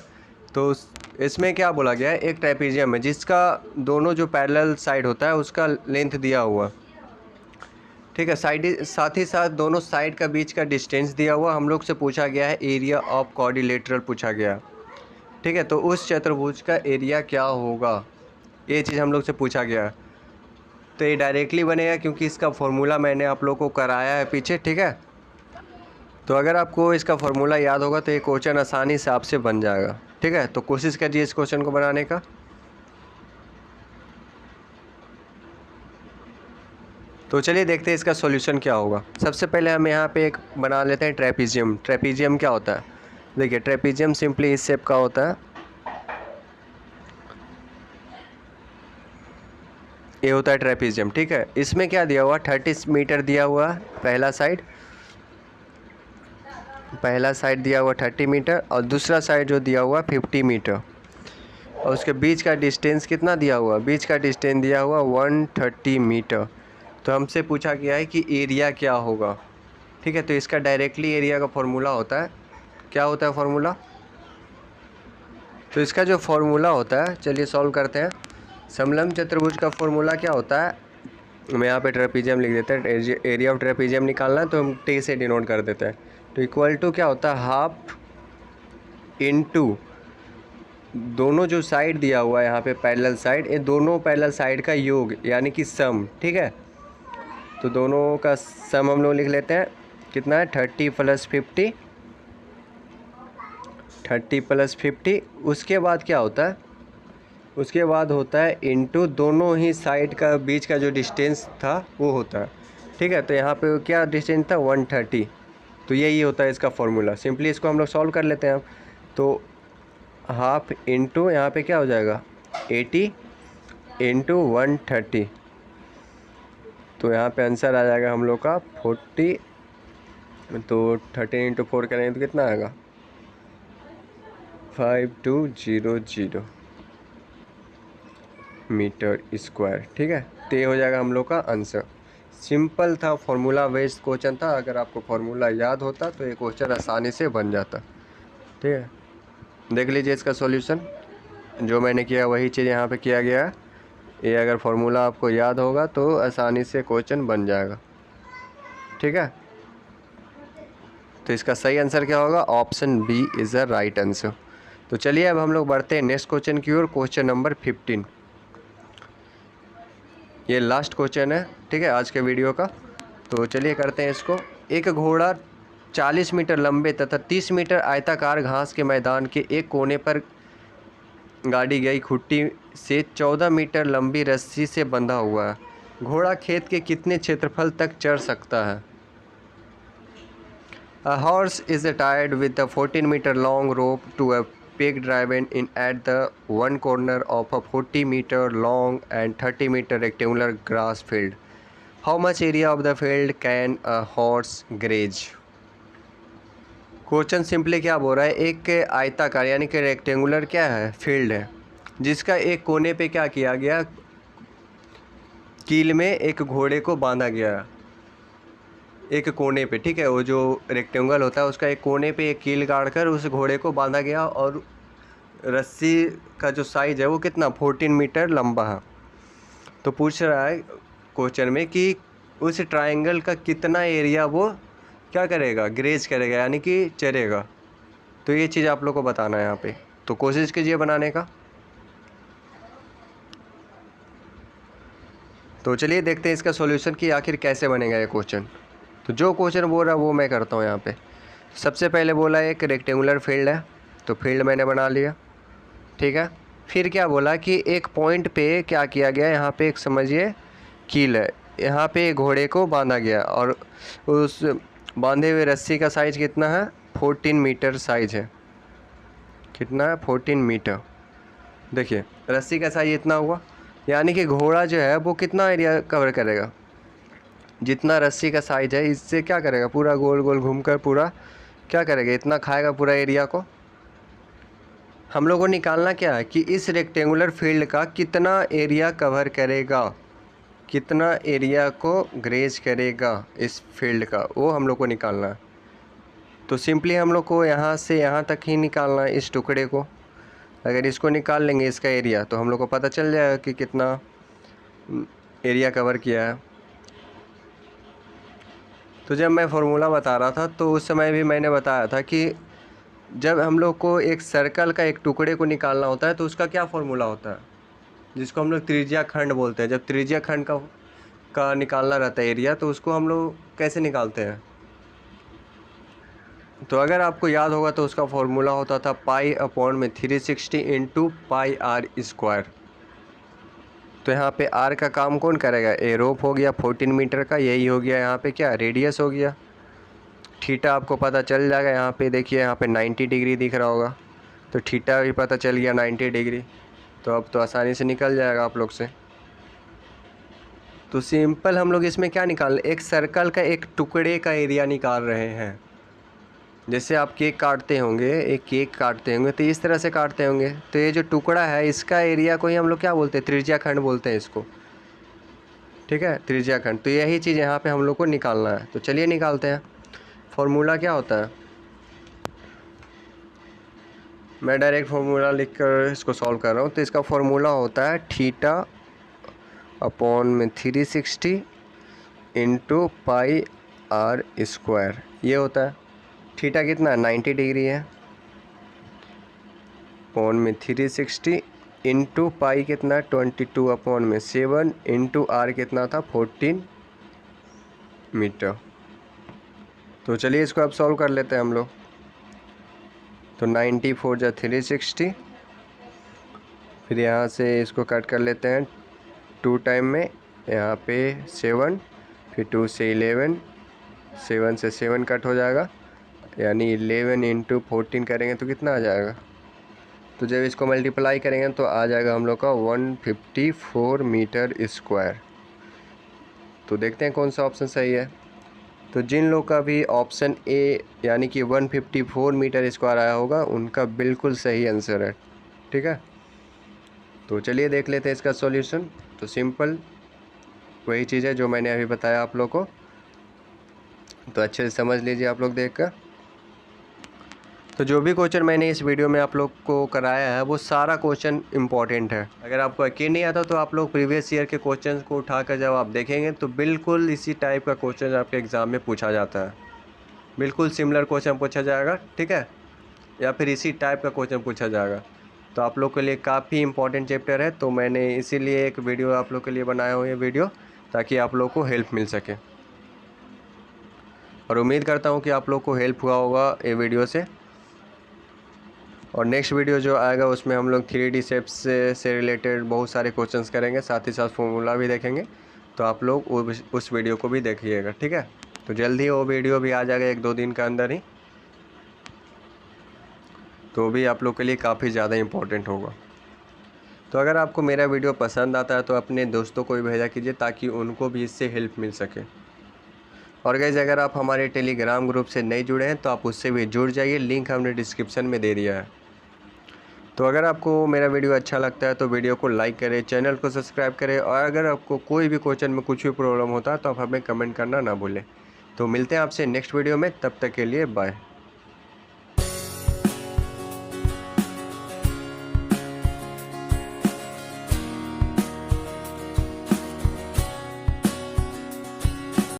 तो इसमें क्या बोला गया है, एक ट्रेपेजियम है जिसका दोनों जो पैरेलल साइड होता है उसका लेंथ दिया हुआ, ठीक है, साथ ही साथ दोनों साइड का बीच का डिस्टेंस दिया हुआ। हम लोग से पूछा गया है एरिया ऑफ क्वाड्रिलेटरल पूछा गया, ठीक है। तो उस चतुर्भुज का एरिया क्या होगा, ये चीज़ हम लोग से पूछा गया। तो ये डायरेक्टली बनेगा क्योंकि इसका फार्मूला मैंने आप लोग को कराया है पीछे, ठीक है। तो अगर आपको इसका फार्मूला याद होगा तो ये क्वेश्चन आसानी से आपसे बन जाएगा, ठीक है। तो कोशिश करिए इस क्वेश्चन को बनाने का। तो चलिए देखते हैं इसका सॉल्यूशन क्या होगा। सबसे पहले हम यहाँ पे एक बना लेते हैं ट्रेपेजियम। ट्रेपेजियम क्या होता है, देखिए ट्रेपेजियम सिंपली इस शेप का होता है, ये होता है ट्रेपेजियम, ठीक है। इसमें क्या दिया हुआ, 30 मीटर दिया हुआ पहला साइड दिया हुआ 30 मीटर और दूसरा साइड जो दिया हुआ 50 मीटर और उसके बीच का डिस्टेंस कितना दिया हुआ, बीच का डिस्टेंस दिया हुआ 130 मीटर। तो हमसे पूछा गया है कि एरिया क्या होगा, ठीक है। तो इसका डायरेक्टली एरिया का फॉर्मूला होता है, क्या होता है फॉर्मूला, तो इसका जो फॉर्मूला होता है, चलिए सॉल्व करते हैं। समलंब चतुर्भुज का फॉर्मूला क्या होता है, मैं यहाँ पे ट्रेपेजियम लिख देते हैं। एरिया ऑफ ट्रेपेजियम निकालना है तो हम टी से डिनोट कर देते हैं। तो इक्वल टू क्या होता है, हाफ इनटू दोनों जो साइड दिया हुआ है यहाँ पे पैरेलल साइड, ये दोनों पैरेलल साइड का योग यानी कि सम, ठीक है। तो दोनों का सम हम लोग लिख लेते हैं, कितना है 30 + 50 30 + 50, उसके बाद क्या होता है, उसके बाद होता है इनटू दोनों ही साइड का बीच का जो डिस्टेंस था वो होता है। ठीक है, तो यहाँ पे क्या डिस्टेंस था 130, तो यही होता है इसका फॉर्मूला। सिंपली इसको हम लोग सॉल्व कर लेते हैं अब। तो हाफ इंटू यहाँ पे क्या हो जाएगा 80 इंटू 130, तो यहाँ पे आंसर आ जाएगा हम लोग का 40, तो 13 इंटू 4 करेंगे तो कितना आएगा 5200 मीटर स्क्वायर। ठीक है, तो ये हो जाएगा हम लोग का आंसर। सिंपल था, फार्मूला बेस्ड क्वेश्चन था। अगर आपको फार्मूला याद होता तो ये क्वेश्चन आसानी से बन जाता। ठीक है, देख लीजिए इसका सॉल्यूशन, जो मैंने किया वही चीज़ यहाँ पे किया गया है। ये अगर फार्मूला आपको याद होगा तो आसानी से क्वेश्चन बन जाएगा। ठीक है, तो इसका सही आंसर क्या होगा, option B is the right answer. तो चलिए अब हम लोग बढ़ते हैं नेक्स्ट क्वेश्चन की ओर, क्वेश्चन नंबर 15। ये लास्ट क्वेश्चन है, ठीक है, आज के वीडियो का। तो चलिए करते हैं इसको। एक घोड़ा 40 मीटर लंबे तथा 30 मीटर आयताकार घास के मैदान के एक कोने पर गाड़ी गई खुट्टी से 14 मीटर लंबी रस्सी से बंधा हुआ है। घोड़ा खेत के कितने क्षेत्रफल तक चढ़ सकता है। A horse is tied with a 14 meter long rope to a peg driven in at the one corner of a 40 meter long and 30 meter rectangular grass field. How much area of the field can a horse graze? Question simply क्या बोल रहा है, एक आयताकार यानी कि rectangular क्या है फील्ड है, जिसका एक कोने पे क्या किया गया, कील में एक घोड़े को बांधा गया एक कोने पे। ठीक है, वो जो रेक्टेंगल होता है उसका एक कोने पे एक कील गाड़ कर उस घोड़े को बांधा गया, और रस्सी का जो साइज़ है वो कितना 14 मीटर लंबा है। तो पूछ रहा है क्वेश्चन में कि उस ट्रायंगल का कितना एरिया वो क्या करेगा, ग्रेज करेगा यानी कि चरेगा। तो ये चीज़ आप लोग को बताना है यहाँ पे, तो कोशिश कीजिए बनाने का। तो चलिए देखते हैं इसका सॉल्यूशन कि आखिर कैसे बनेगा ये क्वेश्चन। तो जो क्वेश्चन बोल रहा है वो मैं करता हूँ यहाँ पे। सबसे पहले बोला एक रेक्टेंगुलर फील्ड है, तो फील्ड मैंने बना लिया। ठीक है, फिर क्या बोला कि एक पॉइंट पे क्या किया गया, यहाँ पे एक समझिए कील है, यहाँ पे घोड़े को बांधा गया, और उस बांधे हुए रस्सी का साइज़ कितना है 14 मीटर साइज़ है। कितना है 14 मीटर। देखिए रस्सी का साइज़ इतना हुआ, यानी कि घोड़ा जो है वो कितना एरिया कवर करेगा, जितना रस्सी का साइज़ है इससे क्या करेगा, पूरा गोल गोल घूमकर पूरा क्या करेगा, इतना खाएगा पूरा एरिया को। हम लोग को निकालना क्या है कि इस रेक्टेंगुलर फील्ड का कितना एरिया कवर करेगा, कितना एरिया को ग्रेज करेगा इस फील्ड का, वो हम लोग को निकालना है। तो सिंपली हम लोग को यहाँ से यहाँ तक ही निकालना है इस टुकड़े को। अगर इसको निकाल लेंगे इसका एरिया तो हम लोग को पता चल जाएगा कि कितना एरिया कवर किया है। तो जब मैं फार्मूला बता रहा था तो उस समय भी मैंने बताया था कि जब हम लोग को एक सर्कल का एक टुकड़े को निकालना होता है तो उसका क्या फार्मूला होता है, जिसको हम लोग त्रिज्या खंड बोलते हैं। जब त्रिज्या खंड का निकालना रहता है एरिया, तो उसको हम लोग कैसे निकालते हैं, तो अगर आपको याद होगा तो उसका फॉर्मूला होता था π/360 इंटू πr²। तो यहाँ पे r का काम कौन करेगा, ए रोप हो गया 14 मीटर का, यही हो गया यहाँ पे क्या रेडियस हो गया। थीटा आपको पता चल जाएगा, यहाँ पे देखिए यहाँ पे 90 डिग्री दिख रहा होगा, तो थीटा भी पता चल गया 90 डिग्री। तो अब तो आसानी से निकल जाएगा आप लोग से। तो सिंपल हम लोग इसमें क्या निकाल, एक सर्कल का एक टुकड़े का एरिया निकाल रहे हैं। जैसे आप केक काटते होंगे, एक केक काटते होंगे तो इस तरह से काटते होंगे, तो ये जो टुकड़ा है इसका एरिया को ही हम लोग क्या बोलते हैं, त्रिज्या खंड बोलते हैं इसको। ठीक है, त्रिज्या खंड। तो यही चीज़ यहाँ पे हम लोग को निकालना है। तो चलिए निकालते हैं। फॉर्मूला क्या होता है, मैं डायरेक्ट फार्मूला लिख कर इसको सॉल्व कर रहा हूँ। तो इसका फार्मूला होता है θ/360 इंटू πr²। ये होता है थीटा कितना है 90 डिग्री है, /360 इंटू पाई कितना 22/7 इंटू आर कितना था 14 मीटर। तो चलिए इसको अब सॉल्व कर लेते हैं हम लोग। तो 94 जा 360, फिर यहाँ से इसको कट कर लेते हैं 2 टाइम में, यहाँ पे 7, फिर 2 से 11, 7 से 7 कट हो जाएगा, यानी 11 इंटू 14 करेंगे तो कितना आ जाएगा। तो जब इसको मल्टीप्लाई करेंगे तो आ जाएगा हम लोग का 154 मीटर स्क्वायर। तो देखते हैं कौन सा ऑप्शन सही है। तो जिन लोग का भी ऑप्शन ए यानी कि 154 मीटर स्क्वायर आया होगा उनका बिल्कुल सही आंसर है। ठीक है, तो चलिए देख लेते हैं इसका सॉल्यूशन। तो सिंपल वही चीज़ है जो मैंने अभी बताया आप लोग को, तो अच्छे से समझ लीजिए आप लोग देखकर। तो जो भी क्वेश्चन मैंने इस वीडियो में आप लोग को कराया है वो सारा क्वेश्चन इंपॉर्टेंट है। अगर आपको यकीन नहीं आता तो आप लोग प्रीवियस ईयर के क्वेश्चन को उठाकर जब आप देखेंगे तो बिल्कुल इसी टाइप का क्वेश्चन आपके एग्ज़ाम में पूछा जाता है, बिल्कुल सिमिलर क्वेश्चन पूछा जाएगा। ठीक है, या फिर इसी टाइप का क्वेश्चन पूछा जाएगा। तो आप लोग के लिए काफ़ी इंपॉर्टेंट चैप्टर है, तो मैंने इसीलिए एक वीडियो आप लोग के लिए बनाया हुआ है वीडियो, ताकि आप लोग को हेल्प मिल सके। और उम्मीद करता हूँ कि आप लोग को हेल्प हुआ होगा ये वीडियो से। और नेक्स्ट वीडियो जो आएगा उसमें हम लोग 3D शेप्स से रिलेटेड बहुत सारे क्वेश्चंस करेंगे, साथ ही साथ फॉर्मूला भी देखेंगे। तो आप लोग उस वीडियो को भी देखिएगा। ठीक है, तो जल्दी वो वीडियो भी आ जाएगा 1-2 दिन के अंदर ही, तो भी आप लोग के लिए काफ़ी ज़्यादा इम्पोर्टेंट होगा। तो अगर आपको मेरा वीडियो पसंद आता है तो अपने दोस्तों को भी भेजा कीजिए, ताकि उनको भी इससे हेल्प मिल सके। और गाइस, अगर आप हमारे टेलीग्राम ग्रुप से नहीं जुड़े हैं तो आप उससे भी जुड़ जाइए, लिंक हमने डिस्क्रिप्शन में दे दिया है। तो अगर आपको मेरा वीडियो अच्छा लगता है तो वीडियो को लाइक करें, चैनल को सब्सक्राइब करें, और अगर आपको कोई भी क्वेश्चन में कुछ भी प्रॉब्लम होता है तो आप हमें कमेंट करना ना भूलें। तो मिलते हैं आपसे नेक्स्ट वीडियो में, तब तक के लिए बाय।